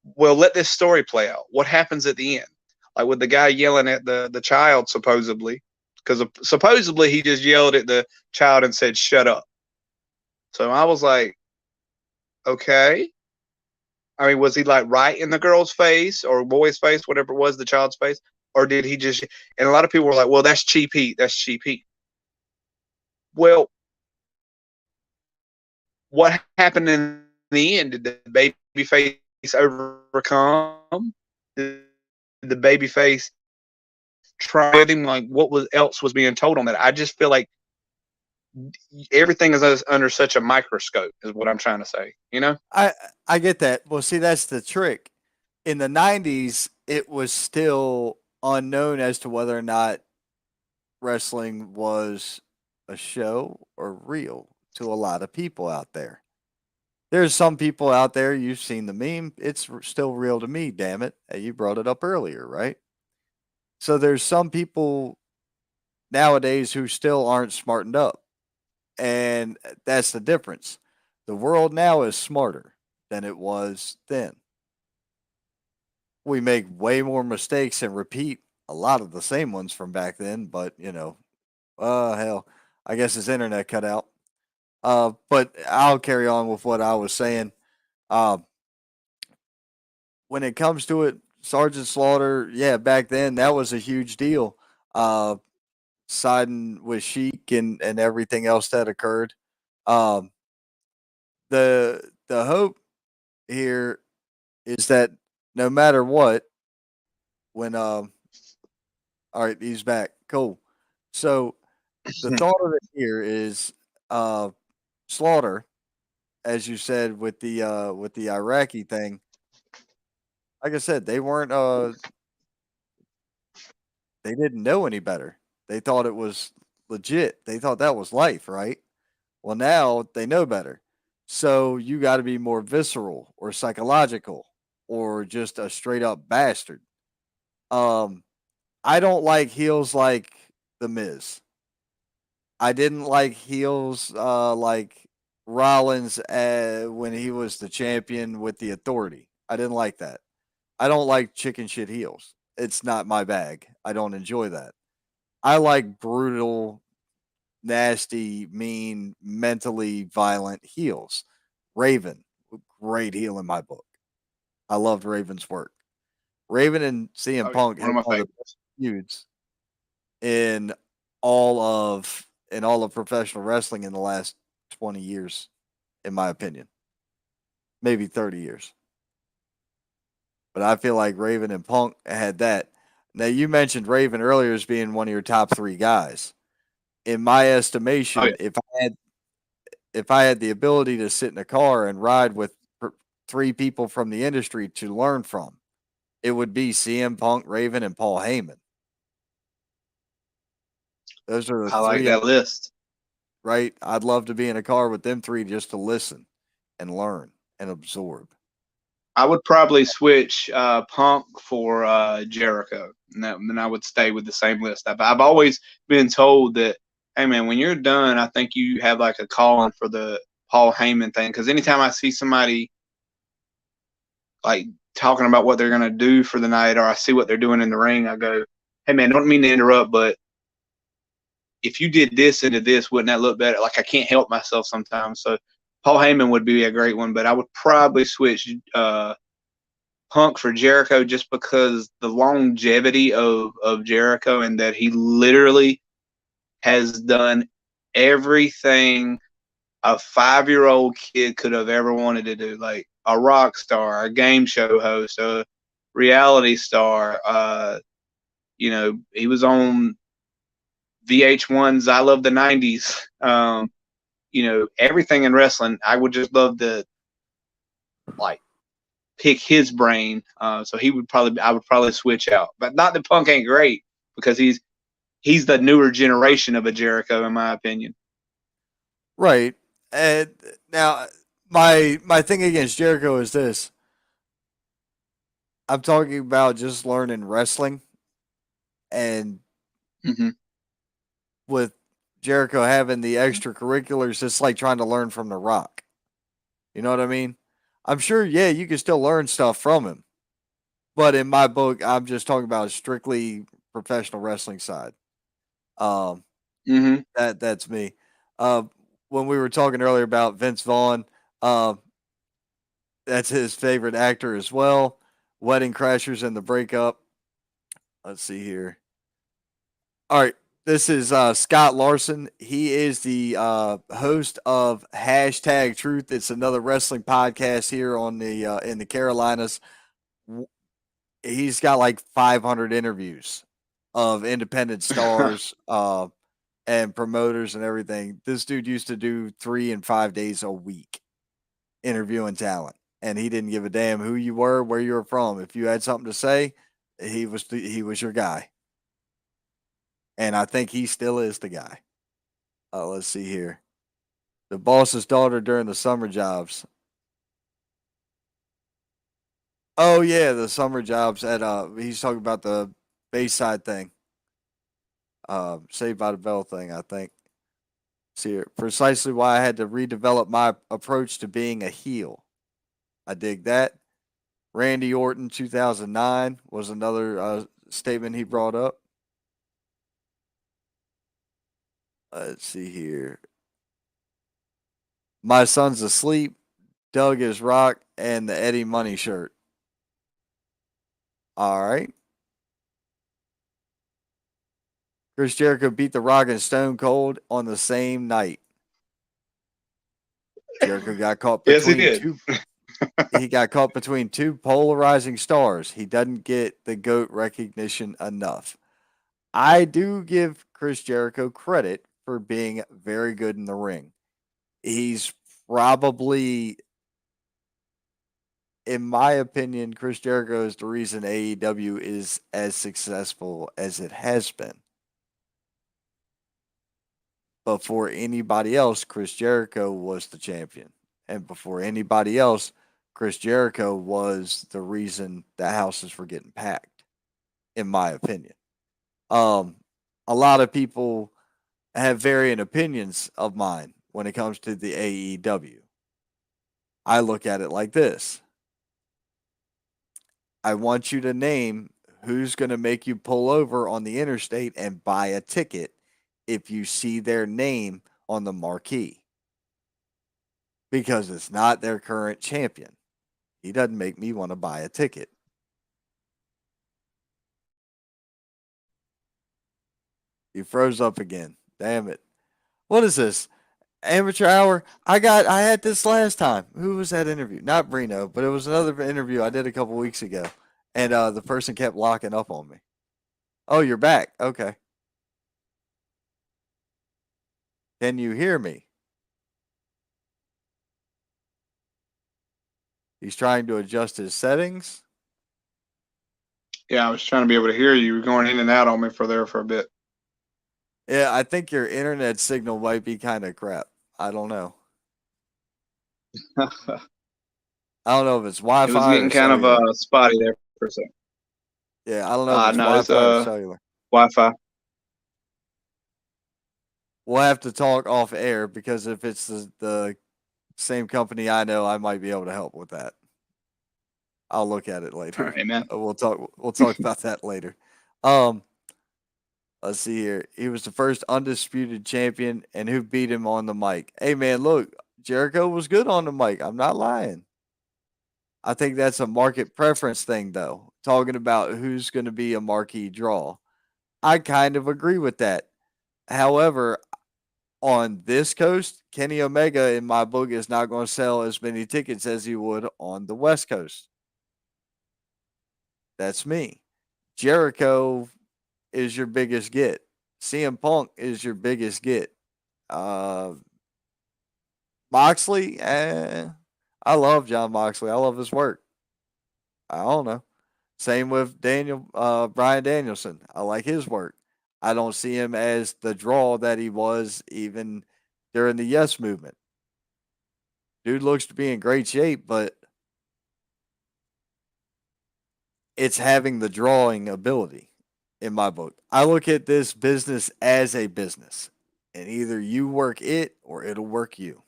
well, let this story play out. What happens at the end? Like with the guy yelling at the child, supposedly, because supposedly he just yelled at the child and said, "Shut up." So I was like, okay. I mean, was he like right in the girl's face or boy's face, whatever it was, the child's face? Or did he just, and a lot of people were like, well, that's cheap heat. That's cheap heat. Well, what happened in the end? Did the baby face overcome? Did the baby face try with him? Like, what was else was being told on that? I just feel like everything is under such a microscope, is what I'm trying to say, I I get that. Well, see, that's the trick. In the '90s, it was still unknown as to whether or not wrestling was a show or real to a lot of people out there. There's some people out there, you've seen the meme, it's still real to me, damn it. You brought it up earlier, right? So there's some people nowadays who still aren't smartened up. And that's the difference. The world now is smarter than it was then. We make way more mistakes and repeat a lot of the same ones from back then, but hell, I guess his internet cut out. But I'll carry on with what I was saying. Uh, when it comes to it, Sergeant Slaughter, yeah, back then that was a huge deal. Uh, Siding with Sheik and everything else that occurred. Um, the hope here is that no matter what, when all right, he's back. Cool. So the you know? thought of it here is uh Slaughter, as you said with the Iraqi thing, like I said, they didn't know any better. They thought it was legit. They thought that was life, right? Well, now they know better. So you got to be more visceral or psychological or just a straight up bastard. Um, I don't like heels like The Miz. I didn't like heels like Rollins when he was the champion with the authority. I didn't like that. I don't like chicken shit heels. It's not my bag. I don't enjoy that. I like brutal, nasty, mean, mentally violent heels. Raven, great heel in my book. I loved Raven's work. Raven and CM Oh yeah, Punk one had of my one of the favorites. best feuds in all of professional wrestling in the last 20 years, in my opinion. Maybe 30 years. But I feel like Raven and Punk had that. Now you mentioned Raven earlier as being one of your top three guys. In my Oh estimation, yeah. if I had the ability to sit in a car and ride with three people from the industry to learn from, it would be CM Punk, Raven, and Paul Heyman. Those are the I like three, that list. right? I'd love to be in a car with them three just to listen and learn and absorb. I would probably switch Punk for Jericho, and then I would stay with the same list. I've always been told that, hey man, when you're done, I think you have like a calling for the Paul Heyman thing. Because anytime I see somebody like talking about what they're gonna do for the night, or I see what they're doing in the ring, I go, hey man, don't mean to interrupt, but if you did this into this, wouldn't that look better? Like I can't help myself sometimes. So Paul Heyman would be a great one, but I would probably switch Punk for Jericho just because the longevity of Jericho and that he literally has done everything a 5-year-old kid could have ever wanted to do, like a rock star, a game show host, a reality star. He was on VH1's I Love the 90s. Everything in wrestling. I would just love to like pick his brain. So I would probably switch out. But not that Punk ain't great because he's the newer generation of a Jericho, in my opinion. Right. And now my thing against Jericho is this. I'm talking about just learning wrestling, and Mm-hmm. with Jericho having the extracurriculars, it's like trying to learn from The Rock. You know what I mean? I'm sure, yeah, you can still learn stuff from him. But in my book, I'm just talking about a strictly professional wrestling side. Um, Mm-hmm. that's me. Uh, when we were talking earlier about Vince Vaughn, uh, that's his favorite actor as well. Wedding Crashers and the Breakup. Let's see here. All right. This is Scott Larson. He is the host of Hashtag Truth. It's another wrestling podcast here on the in the Carolinas. He's got like 500 interviews of independent stars and promoters and everything. This dude used to do 3 and 5 days a week interviewing talent, and he didn't give a damn who you were, where you were from. If you had something to say, he was your guy, and I think he still is the guy. Let's see here. The boss's daughter during the summer jobs. Oh yeah, the summer jobs at he's talking about the Bayside thing. Saved by the Bell thing, I think. See here. Precisely why I had to redevelop my approach to being a heel. I dig that. Randy Orton 2009 was another statement he brought up. Let's see here. My son's asleep. Doug is rock and the Eddie Money shirt. All right. Chris Jericho beat The Rock and Stone Cold on the same night. Jericho got caught Yes, he between did. two. He got caught between two polarizing stars. He doesn't get the GOAT recognition enough. I do give Chris Jericho credit for being very good in the ring. He's probably, in my opinion, Chris Jericho is the reason AEW is as successful as it has been. Before anybody else, Chris Jericho was the champion. And before anybody else, Chris Jericho was the reason the houses were getting packed, in my opinion. Um, a lot of people have varying opinions of mine when it comes to the AEW. I look at it like this. I want you to name who's going to make you pull over on the interstate and buy a ticket if you see their name on the marquee. Because it's not their current champion. He doesn't make me want to buy a ticket. He froze up again. Damn it. What is this? Amateur hour? I had this last time. Who was that interview? Not Brino, but it was another interview I did a couple weeks ago. And the person kept locking up on me. Oh, you're back. Okay. Can you hear me? He's trying to adjust his settings. Yeah, I was trying to be able to hear you. You were going in and out on me for a bit. Yeah, I think your internet signal might be kind of crap. I don't know. I don't know if it's It was Wi-Fi or getting kind of cellular. spotty there for a second. Yeah, I don't know if it's No, it's Wi-Fi or cellular. Wi-Fi. We'll have to talk off air because if it's the same company I know, I might be able to help with that. I'll look at it All later. right, man. We'll talk about that later. Um, let's see here. He was the first undisputed champion, and who beat him on the mic? Hey man, look, Jericho was good on the mic. I'm not lying. I think that's a market preference thing, though. Talking about who's going to be a marquee draw, I kind of agree with that. However, on this coast, Kenny Omega, in my book, is not going to sell as many tickets as he would on the West Coast. That's me. Jericho is your biggest get. CM Punk is your biggest get. Uh, Moxley, I love John Moxley. I love his work. I don't know. Same with Brian Danielson. I like his work. I don't see him as the draw that he was even during the Yes movement. Dude looks to be in great shape, but it's having the drawing ability in my book. I look at this business as a business, and either you work it or it'll work you.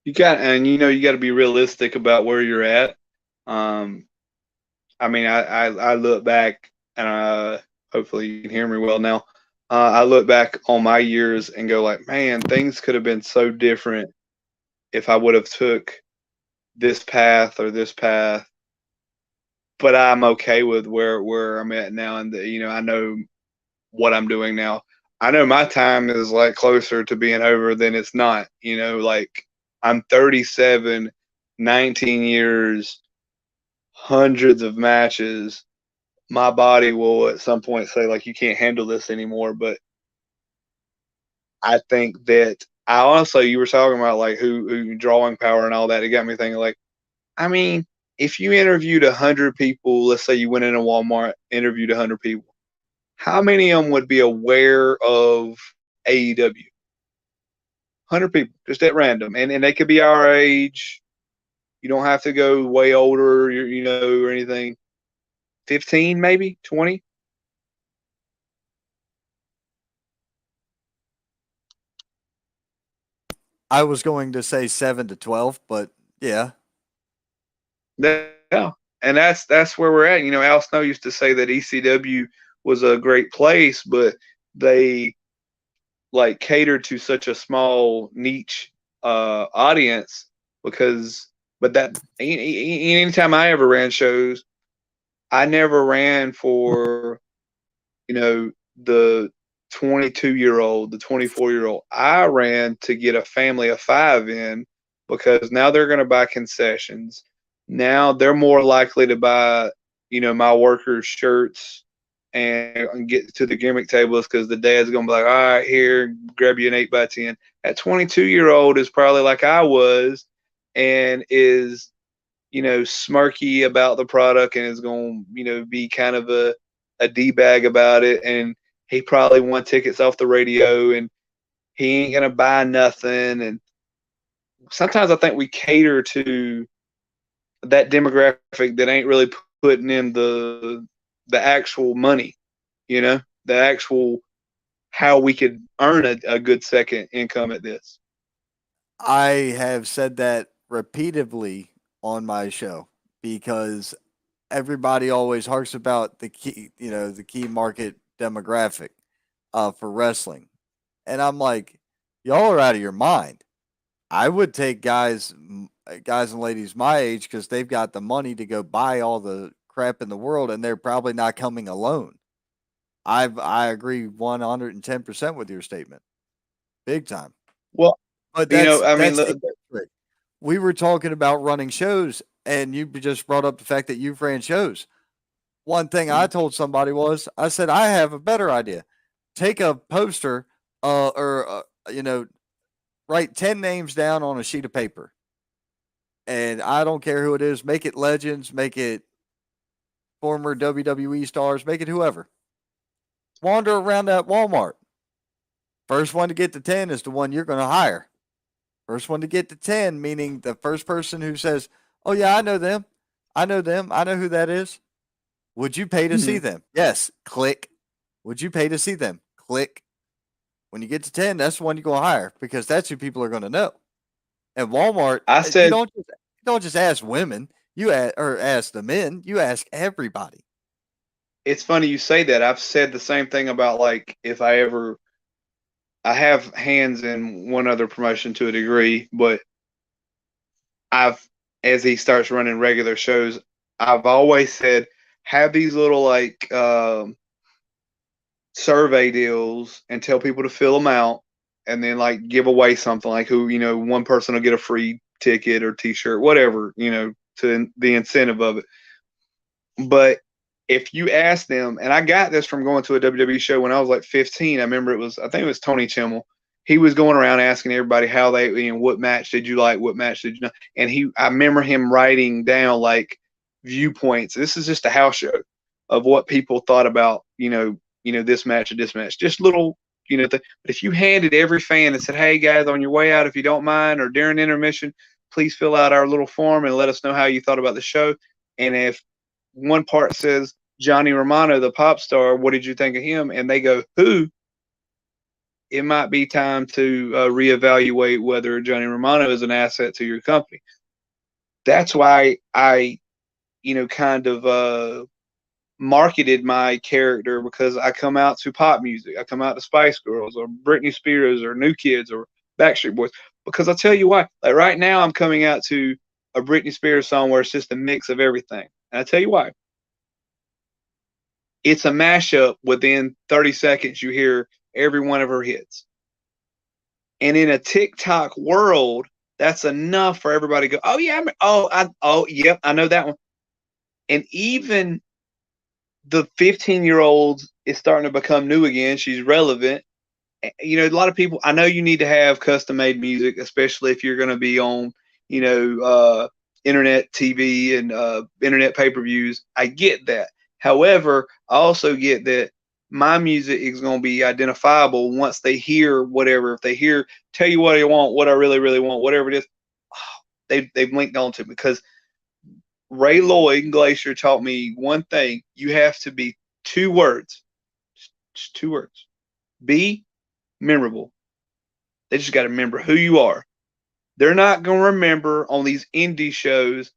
You got to be realistic about where you're at. Um, I mean, I look back and hopefully you can hear me well now. I look back on my years and go like, man, things could have been so different if I would have took this path or this path. But I'm okay with where I'm at now, and I know what I'm doing now. I know my time is like closer to being over than it's not. Like I'm 37, 19 years, hundreds of matches. My body will at some point say like you can't handle this anymore. But I think that I honestly, you were talking about like who drawing power and all that. It got me thinking like, I mean, if you interviewed 100 people, let's say you went into Walmart, interviewed 100 people, how many of them would be aware of AEW? 100 people, just at random, and they could be our age. You don't have to go way older, or anything. 15, maybe 20. I was going to say 7 to 12, but yeah. Yeah, and that's where we're at. Al Snow used to say that ECW was a great place, but they like catered to such a small niche audience because. But that anytime I ever ran shows, I never ran for the 22-year-old, the 24-year-old. I ran to get a family of five in because now they're going to buy concessions. Now they're more likely to buy, my workers' shirts and get to the gimmick tables because the dad's going to be like, all right, here, grab you an 8x10. That 22-year-old is probably like I was and is, smirky about the product and is going to, be kind of a D-bag about it. And he probably won tickets off the radio and he ain't going to buy nothing. And sometimes I think we cater to that demographic that ain't really putting in the actual money, the actual how we could earn a good second income at this. I have said that repeatedly on my show because everybody always harks about the key market demographic for wrestling. And I'm like, y'all are out of your mind. I would take guys and ladies my age because they've got the money to go buy all the crap in the world, and they're probably not coming alone. I agree 110% with your statement, big time. Well, But I mean, that's the trick. We were talking about running shows, and you just brought up the fact that you've ran shows. One thing I told somebody was, I said, I have a better idea. Take a poster, or write 10 names down on a sheet of paper. And I don't care who it is, make it legends, make it former WWE stars, make it whoever. Wander around that Walmart. First one to get to 10 is the one you're going to hire. First one to get to 10, meaning the first person who says, "Oh, yeah, I know them. I know them. I know who that is." Would you pay to see Mhm. them? Yes. Click. Would you pay to see them? Click. When you get to 10, that's the one you're going to hire because that's who people are going to know. And Walmart, I you said don't just ask women, or ask the men, you ask everybody. it's funny you say that. I've said the same thing about like if I have hands in one other promotion to a degree, but I've as he starts running regular shows, I've always said have these little like survey deals and tell people to fill them out and then like give away something like who one person will get a free ticket or t-shirt whatever to the incentive of it. But if you ask them, and I got this from going to a WWE show when I was like 15. I remember I think it was Tony Chimmel. He was going around asking everybody how they what match did you like, what match did you not, and I remember him writing down like viewpoints. This is just a house show of what people thought about this match or this match, just little but if you handed every fan and said, hey guys, on your way out, if you don't mind, or during intermission, please fill out our little form and let us know how you thought about the show. And if one part says Johnny Romano, the pop star, what did you think of him? And they go, who? It might be time to reevaluate whether Johnny Romano is an asset to your company. That's why I, kind of marketed my character, because I come out to pop music. I come out to Spice Girls or Britney Spears or New Kids or Backstreet Boys. Because I'll tell you why. Like right now, I'm coming out to a Britney Spears song where it's just a mix of everything. And I tell you why. It's a mashup. Within 30 seconds, you hear every one of her hits. And in a TikTok world, that's enough for everybody to go, oh, yeah. Yep, I know that one. And even the 15-year-old is starting to become new again. She's relevant. A lot of people, I know you need to have custom made music, especially if you're going to be on, internet TV and internet pay-per-views. I get that. However, I also get that my music is going to be identifiable once they hear whatever. If they hear, tell you what I want, what I really, really want, whatever it is, they've linked on to me. Because Ray Lloyd Glacier taught me one thing. You have to be 2 words. Just 2 words. Be memorable. They just got to remember who you are. They're not going to remember on these indie shows,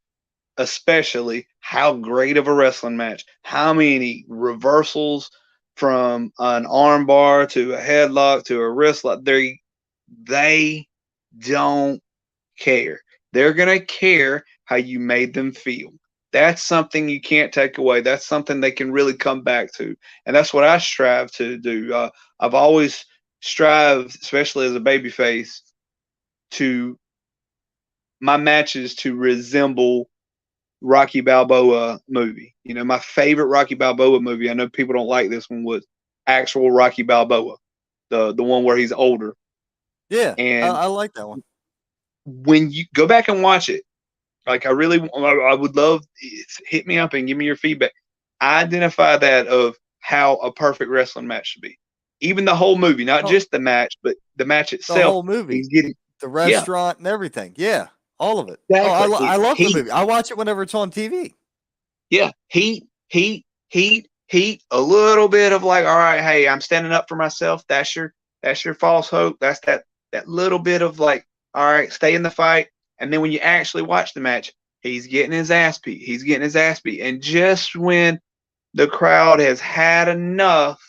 especially, how great of a wrestling match, how many reversals from an armbar to a headlock to a wrist lock. They don't care. They're going to care how you made them feel. That's something you can't take away. That's something they can really come back to. And that's what I strive to do. I've always strived, especially as a babyface, to my matches to resemble Rocky Balboa movie. My favorite Rocky Balboa movie, I know people don't like this one, was actual Rocky Balboa, the one where he's older. Yeah, And I like that one. when you go back and watch it, like I would love, hit me up and give me your feedback. I identify that of how a perfect wrestling match should be. Even the whole movie, not Oh, just the match, but the match the itself. whole movie, He's getting, the yeah, restaurant and everything. Yeah, all of it. Oh, exactly. I It's love the heat, movie. I watch it whenever it's on TV. yeah, heat. A little bit of like, all right, hey, I'm standing up for myself. That's your false hope. That's that little bit of like, all right, stay in the fight. And then when you actually watch the match, he's getting his ass beat. He's getting his ass beat. And just when the crowd has had enough,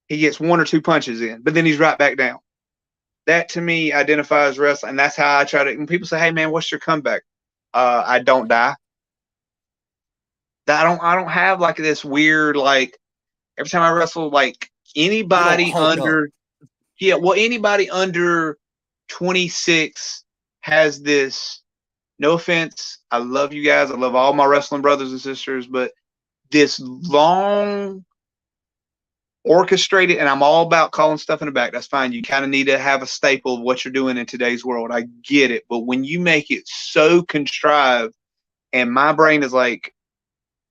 he gets 1 or 2 punches in, but then he's right back down. That to me identifies wrestling, and that's how I try to. When people say, "Hey man, what's your comeback?" I don't die. I don't have like this weird like every time I wrestle like You don't anybody Hulk up. under anybody under 26 has this. No offense, I love you guys. I love all my wrestling brothers and sisters, but this long orchestrate it, and I'm all about calling stuff in the back. That's fine. You kind of need to have a staple of what you're doing in today's world. I get it. But when you make it so contrived, and my brain is like,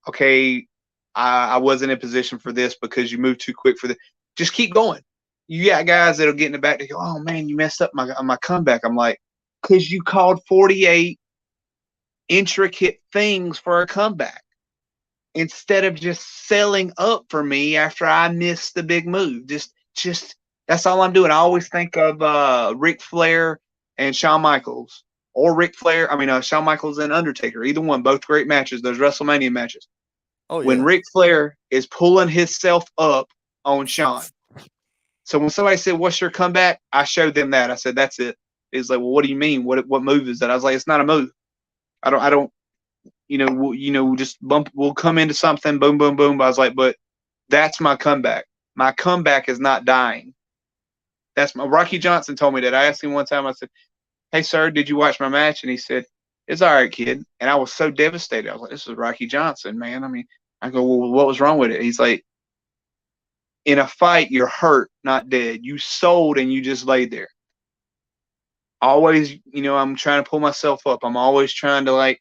okay, I wasn't in position for this because you moved too quick for this. Just keep going. You got guys that'll get in the back. They go, oh man, you messed up my comeback. I'm like, because you called 48 intricate things for a comeback instead of just selling up for me after I missed the big move. Just that's all I'm doing. I always think of Ric Flair and Shawn Michaels, or Ric Flair. I mean, Shawn Michaels and Undertaker. Either one, both great matches. Those WrestleMania matches. Oh When yeah. Ric Flair is pulling himself up on Shawn. So when somebody said, "What's your comeback?" I showed them that. I said, "That's it." He's like, "Well, what do you mean? What move is that?" I was like, "It's not a move. I don't. Just bump. We'll come into something. Boom, boom, boom." But I was like, "But that's my comeback. My comeback is not dying." That's my Rocky Johnson told me that. I asked him one time. I said, "Hey, sir, did you watch my match?" And he said, "It's all right, kid." And I was so devastated. I was like, "This is Rocky Johnson, man." I mean, I go, "Well, what was wrong with it?" He's like, "In a fight, you're hurt, not dead. You sold and you just laid there." Always, I'm trying to pull myself up. I'm always trying to, like,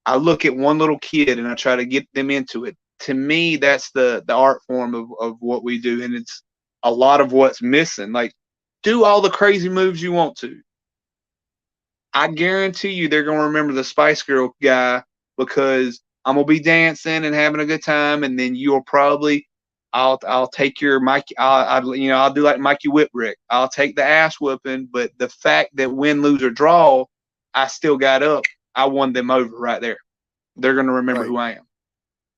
I look at one little kid and I try to get them into it. To me, that's the art form of what we do. And it's a lot of what's missing. Like, do all the crazy moves you want to. I guarantee you they're going to remember the Spice Girl guy because I'm going to be dancing and having a good time. And then you'll probably, I'll take your Mikey, I'll do like Mikey Whipwreck. I'll take the ass whooping, but the fact that win, lose, or draw, I still got up. I won them over right there. They're going to remember Right. who I am.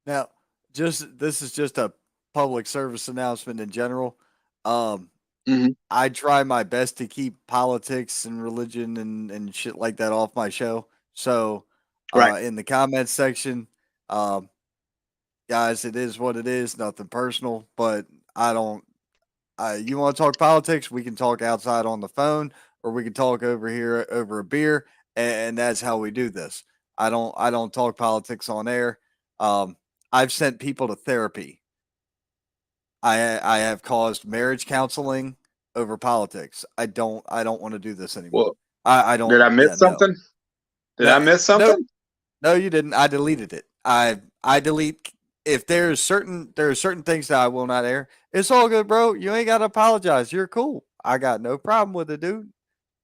Now, just this is just a public service announcement in general. Um, Mm-hmm. I try my best to keep politics and religion and shit like that off my show. So, Right. in the comments section, um, guys, it is what it is. Nothing personal, but I don't. You want to talk politics? We can talk outside on the phone, or we can talk over here over a beer, and that's how we do this. I don't talk politics on air. Um, I've sent people to therapy. I have caused marriage counseling over politics. I don't want to do this anymore. Well, I don't. did I Yeah, miss no, something? Did no, I miss no, something? no. You didn't. I deleted it. I delete if there are certain things that I will not air. It's all good, bro. You ain't got to apologize. You're cool. I got no problem with it, dude.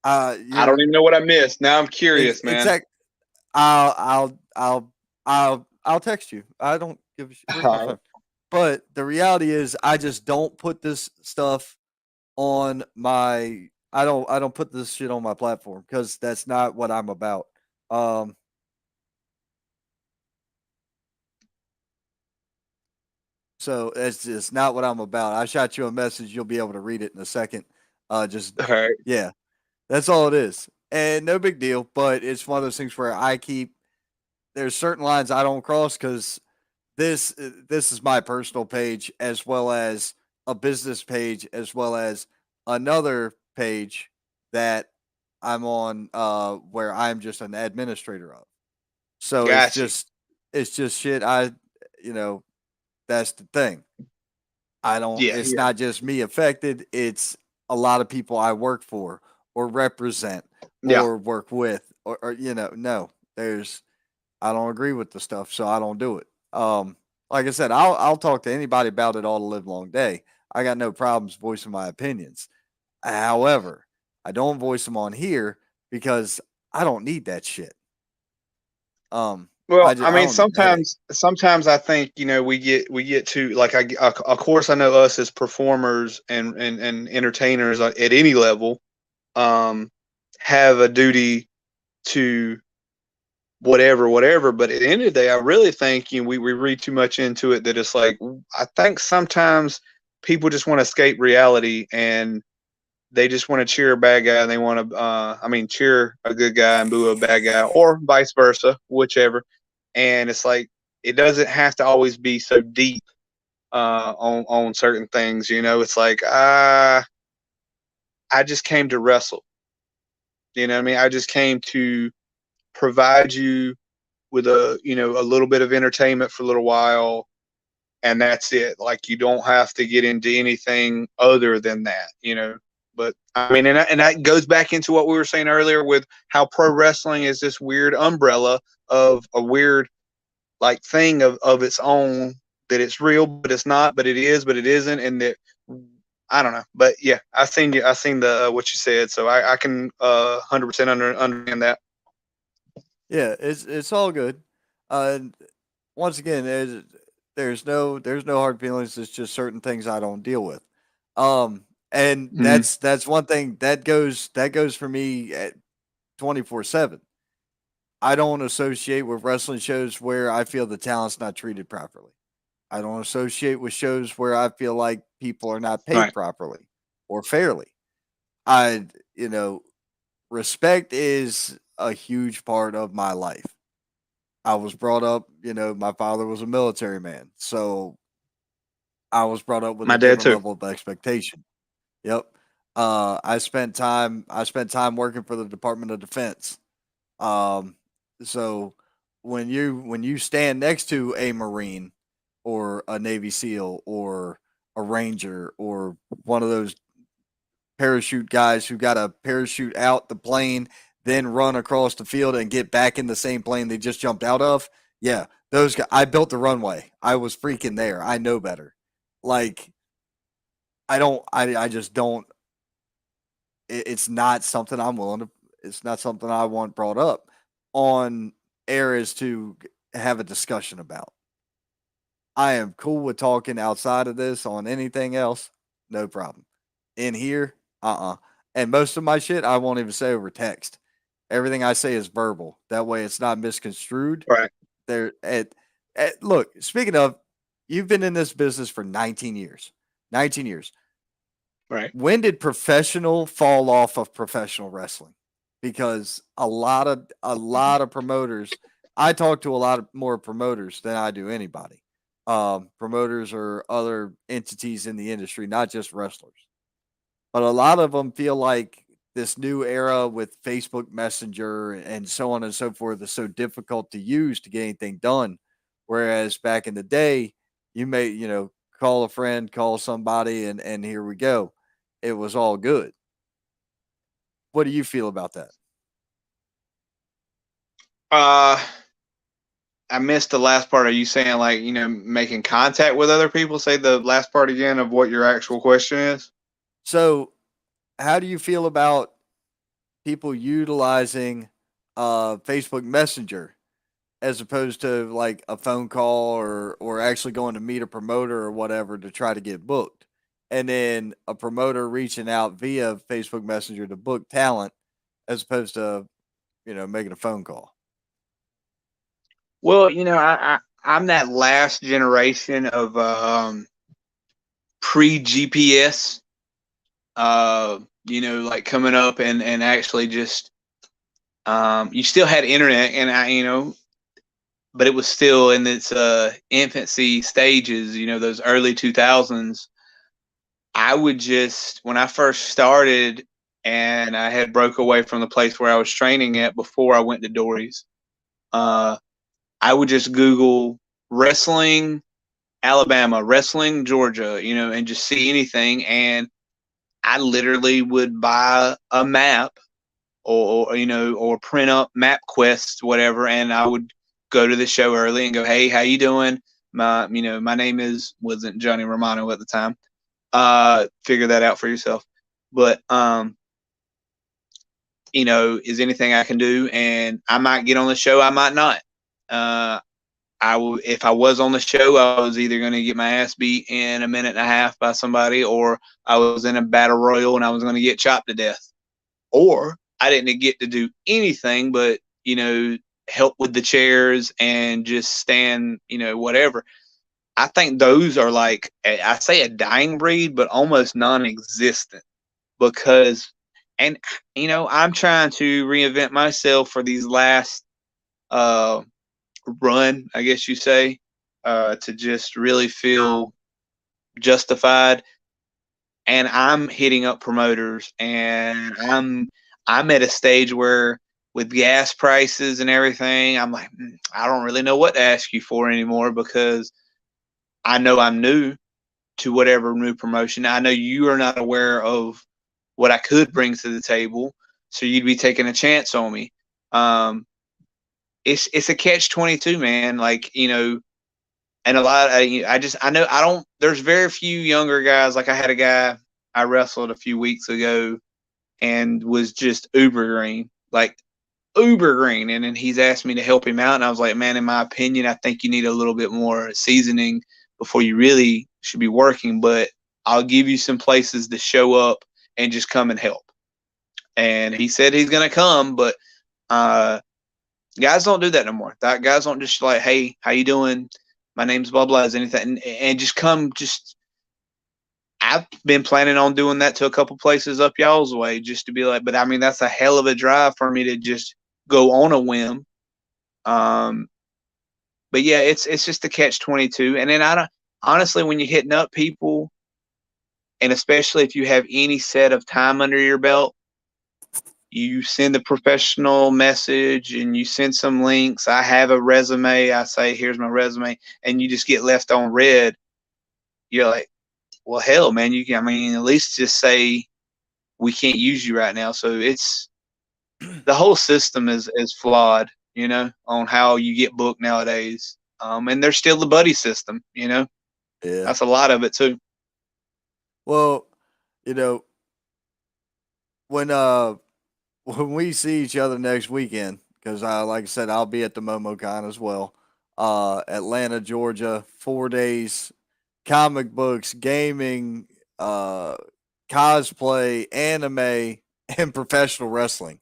I don't You're even know what I missed. Now I'm curious, man. exact. I'll text you. I don't give a shit. Where's my phone? But the reality is, I just don't put this stuff on my. I don't put this shit on my platform because that's not what I'm about. Um, so it's just not what I'm about. I shot you a message. You'll be able to read it in a second. Just All right. yeah, that's all it is, and no big deal. But it's one of those things where I keep. There's certain lines I don't cross because this is my personal page as well as a business page as well as another page that I'm on where I'm just an administrator of. So Got you. it's just shit you know that's the thing. I don't Yeah, it's yeah, not just me affected, it's a lot of people I work for or represent yeah. or work with or no. There's I don't agree with the stuff, so I don't do it. Like I said, I'll talk to anybody about it all the live long day. I got no problems voicing my opinions. However, I don't voice them on here because I don't need that shit. Well, I I mean, don't need a headache. sometimes I think we get to, like, of course I know us as performers and entertainers at any level um have a duty to whatever. But at the end of the day, I really think we read too much into it that it's like, I think sometimes people just want to escape reality and they just want to cheer a bad guy and they want to cheer a good guy and boo a bad guy, or vice versa, whichever. And it's like, it doesn't have to always be so deep on certain things. It's like, I just came to wrestle. You know what I mean? I just came to provide you with a little bit of entertainment for a little while, and that's it. Like, you don't have to get into anything other than that, you know. But I mean, and that goes back into what we were saying earlier with how pro wrestling is this weird umbrella of a weird like thing of its own, that it's real, but it's not, but it is, but it isn't, and that I don't know. But yeah, I seen the what you said, so I can 100% understand that. Yeah, it's all good. And once again, there's no hard feelings. It's just certain things I don't deal with. And Mm-hmm. that's one thing that goes for me at 24/7. I don't associate with wrestling shows where I feel the talent's not treated properly. I don't associate with shows where I feel like people are not paid Right. properly or fairly. I, you know, respect is a huge part of my life. I was brought up, my father was a military man. So I was brought up with My a dad different too. level of expectation. Yep. I spent time working for the Department of Defense. Um, so when you stand next to a Marine or a Navy SEAL or a Ranger or one of those parachute guys who got to parachute out the plane, then run across the field and get back in the same plane they just jumped out of. Yeah, those guys. I built the runway. I was freaking there. I know better. Like I don't. I just don't. It's not something I'm willing to. It's not something I want brought up on air as to have a discussion about. I am cool with talking outside of this on anything else. No problem. In here, And most of my shit, I won't even say over text. Everything I say is verbal. That way, it's not misconstrued. Right. There, look. Speaking of, you've been in this business for 19 years. 19 years. Right. When did professional fall off of professional wrestling? Because a lot of promoters, I talk to a lot of more promoters than I do anybody. Promoters or other entities in the industry, not just wrestlers. But a lot of them feel like this new era with Facebook Messenger and so on and so forth is so difficult to use to get anything done. Whereas back in the day, you may, call a friend, call somebody, and here we go. It was all good. What do you feel about that? Uh, I missed the last part. Are you saying, like, you know, making contact with other people? Say the last part again of what your actual question is. So, how do you feel about people utilizing Facebook Messenger as opposed to like a phone call or actually going to meet a promoter or whatever to try to get booked? And then a promoter reaching out via Facebook Messenger to book talent as opposed to, making a phone call. Well, you know, I'm that last generation of pre GPS. You know, like coming up and actually just you still had internet, and you know, but it was still in its infancy stages. You know, those early 2000s. I would just when I first started, and I had broke away from the place where I was training at before I went to Dory's. Uh, I would just Google wrestling Alabama, wrestling Georgia, you know, and just see anything. And I literally would buy a map or you know, or print up MapQuest, whatever, and I would go to the show early and go, "Hey, how you doing? You know, my name is wasn't Johnny Romano at the time. Figure that out for yourself. But you know, is anything I can do? And I might get on the show, I might not. Uh, I will, if I was on the show, I was either going to get my ass beat in a minute and a half by somebody, or I was in a battle royal and I was going to get chopped to death, or I didn't get to do anything but, you know, help with the chairs and just stand, you know, whatever. I think those are like, I say a dying breed, but almost non existent because, and, you know, I'm trying to reinvent myself for these last, uh, run, I guess you say, to just really feel justified. And I'm hitting up promoters, and I'm at a stage where with gas prices and everything, I'm like, I don't really know what to ask you for anymore because I know I'm new to whatever new promotion. I know you are not aware of what I could bring to the table, so you'd be taking a chance on me. Um, it's a catch 22, man. Like, and a lot. I know I don't. There's very few younger guys. Like I had a guy I wrestled a few weeks ago and was just uber green, like uber green. And then he's asked me to help him out, and I was like, man, in my opinion, I think you need a little bit more seasoning before you really should be working. But I'll give you some places to show up and just come and help. And he said he's gonna come, but uh, guys don't do that no more. Guys don't just like, hey, how you doing? My name's blah blah. Is anything? And just come. Just I've been planning on doing that to a couple places up y'all's way, just to be like. But I mean, that's a hell of a drive for me to just go on a whim. Um, but yeah, it's just a catch 22. And then I don't honestly, when you're hitting up people, and especially if you have any set of time under your belt, you send a professional message and you send some links. I have a resume. I say, here's my resume, and you just get left on red. You're like, well, hell, man, you can, I mean, at least just say we can't use you right now. So it's the whole system is flawed, on how you get booked nowadays. And there's still the buddy system, Yeah. that's a lot of it too. Well, you know, when when we see each other next weekend, because like I said, I'll be at the Momocon as well. Atlanta, Georgia, 4 days, comic books, gaming, uh, cosplay, anime, and professional wrestling.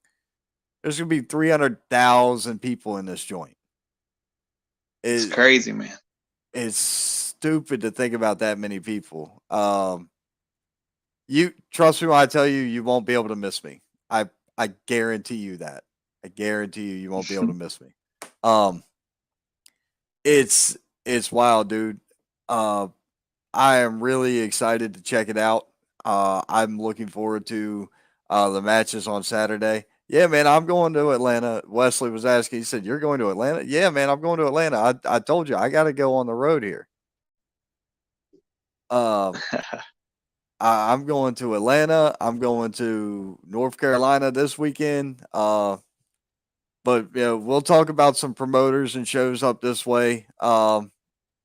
There's gonna be 300,000 people in this joint. It's It, crazy, man. it's stupid to think about that many people. You trust me when I tell you, you won't be able to miss me. I guarantee you that. I guarantee you, you won't be able to miss me. Um, it's it's wild, dude. Uh, I am really excited to check it out. I'm looking forward to the matches on Saturday. Yeah, man, I'm going to Atlanta. Wesley was asking. He said, "You're going to Atlanta?" Yeah, man, I'm going to Atlanta. I told you I got to go on the road here. Um, I'm going to Atlanta. I'm going to North Carolina this weekend. But we'll talk about some promoters and shows up this way that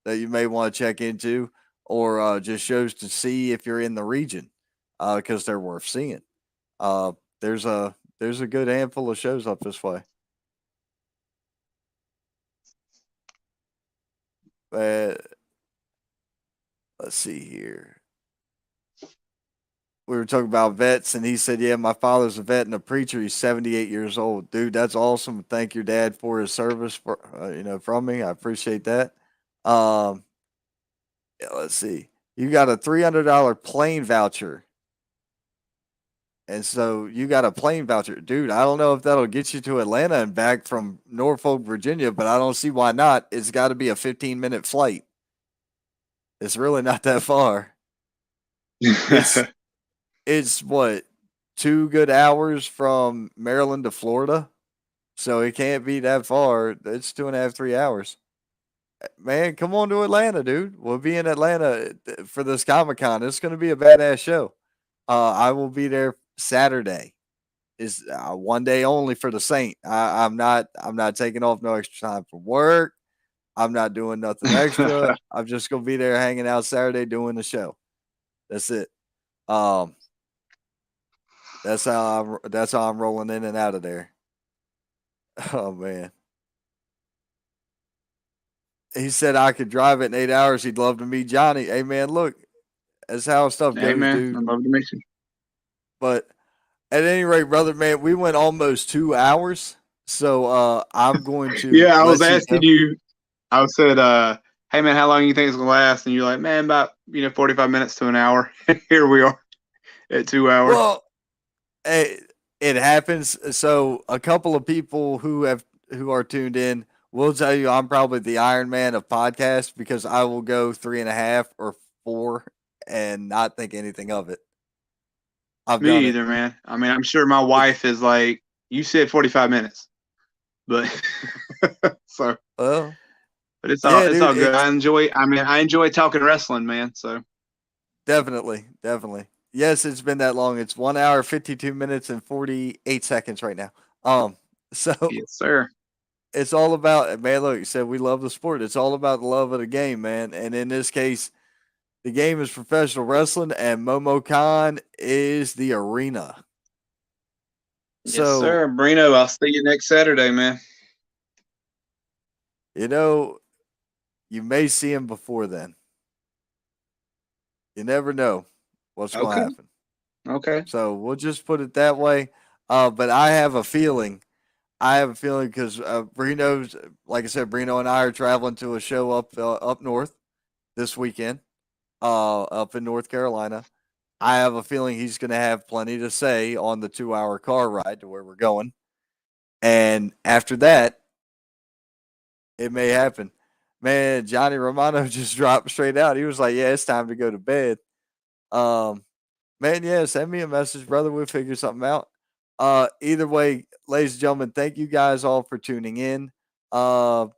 you may want to check into, or just shows to see if you're in the region, because they're worth seeing. Uh, there's a good handful of shows up this way. Uh, let's see here. We were talking about vets, and he said, "Yeah, my father's a vet and a preacher. He's 78 years old, dude. That's awesome. Thank your dad for his service, for from me. I appreciate that." Um, yeah, let's see. You got a $300 plane voucher, and so you got a plane voucher, dude. I don't know if that'll get you to Atlanta and back from Norfolk, Virginia, but I don't see why not. It's got to be a 15-minute flight. It's really not that far. It's it's what, 2 good hours from Maryland to Florida, so it can't be that far. It's 2.5, 3 hours. Man, come on to Atlanta, dude. We'll be in Atlanta for this Comic Con. It's going to be a badass show. I will be there Saturday. Is 1 day only for the Saint. I'm not taking off no extra time from work. I'm not doing nothing extra. I'm just gonna be there hanging out Saturday doing the show. That's it. Um, that's how I'm rolling in and out of there. Oh man. He said I could drive it in 8 hours. He'd love to meet Johnny. Hey man, look, that's how stuff Hey, goes, man, dude. I'd love to meet you. But at any rate, brother, man, we went almost 2 hours. So I'm going to Yeah, I was let you asking go. you. I said, "Hey, man, how long do you think it's gonna last?" And you're like, "Man, about 45 minutes to an hour." Here we are at 2 hours. Well, it happens. So a couple of people who are tuned in will tell you I'm probably the Iron Man of podcasts, because I will go 3.5 or 4 and not think anything of it. I've Me done it. either, man. I mean, I'm sure my It's wife is like, "You said 45 minutes," but so well. But it's all Yeah, it's dude, all good. it's I enjoy talking wrestling, man. So definitely, definitely. Yes, it's been that long. It's 1 hour, 52 minutes, and 48 seconds right now. So yes, sir. it's all about, man. Look, you said we love the sport. It's all about the love of the game, man. And in this case, the game is professional wrestling, and Momocon is the arena. Yes, So sir. Brino, I'll see you next Saturday, man. you know, you may see him before then. You never know what's going to Okay. happen. Okay. So we'll just put it that way. But I have a feeling. I have a feeling because Brino's, like I said, Brino and I are traveling to a show up north this weekend, up in North Carolina. I have a feeling he's going to have plenty to say on the 2 hour car ride to where we're going. And after that, it may happen. Man, Johnny Romano just dropped straight out. He was like, "Yeah, it's time to go to bed." Um, Man, yeah, send me a message, brother. We'll figure something out. Either way, ladies and gentlemen, thank you guys all for tuning in. Uh,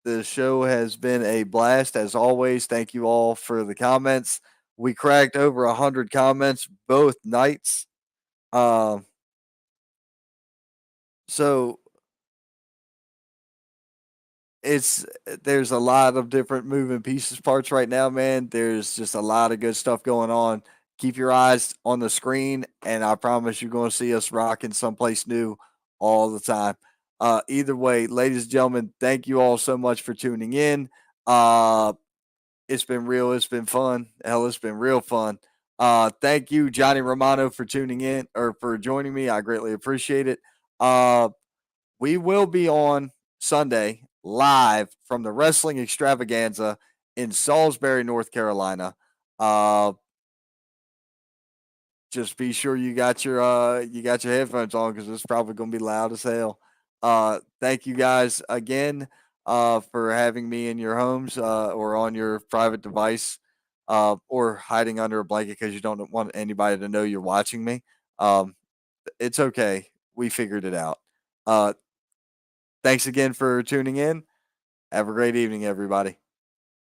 the show has been a blast as always. Thank you all for the comments. We cracked over 100 comments both nights. Um, so it's there's a lot of different moving pieces parts right now, man. There's just a lot of good stuff going on. Keep your eyes on the screen, and I promise you're going to see us rocking someplace new all the time. Either way, ladies and gentlemen, thank you all so much for tuning in. Uh, it's been real. It's been fun. Hell, it's been real fun. Thank you, Johnny Romano, for tuning in or for joining me. I greatly appreciate it. Uh, we will be on Sunday live from the Wrestling Extravaganza in Salisbury, North Carolina. Uh, just be sure you got your headphones on because it's probably going to be loud as hell. Thank you guys again for having me in your homes or on your private device or hiding under a blanket because you don't want anybody to know you're watching me. Um, it's okay. We figured it out. Uh, Thanks again for tuning in. Have a great evening, everybody.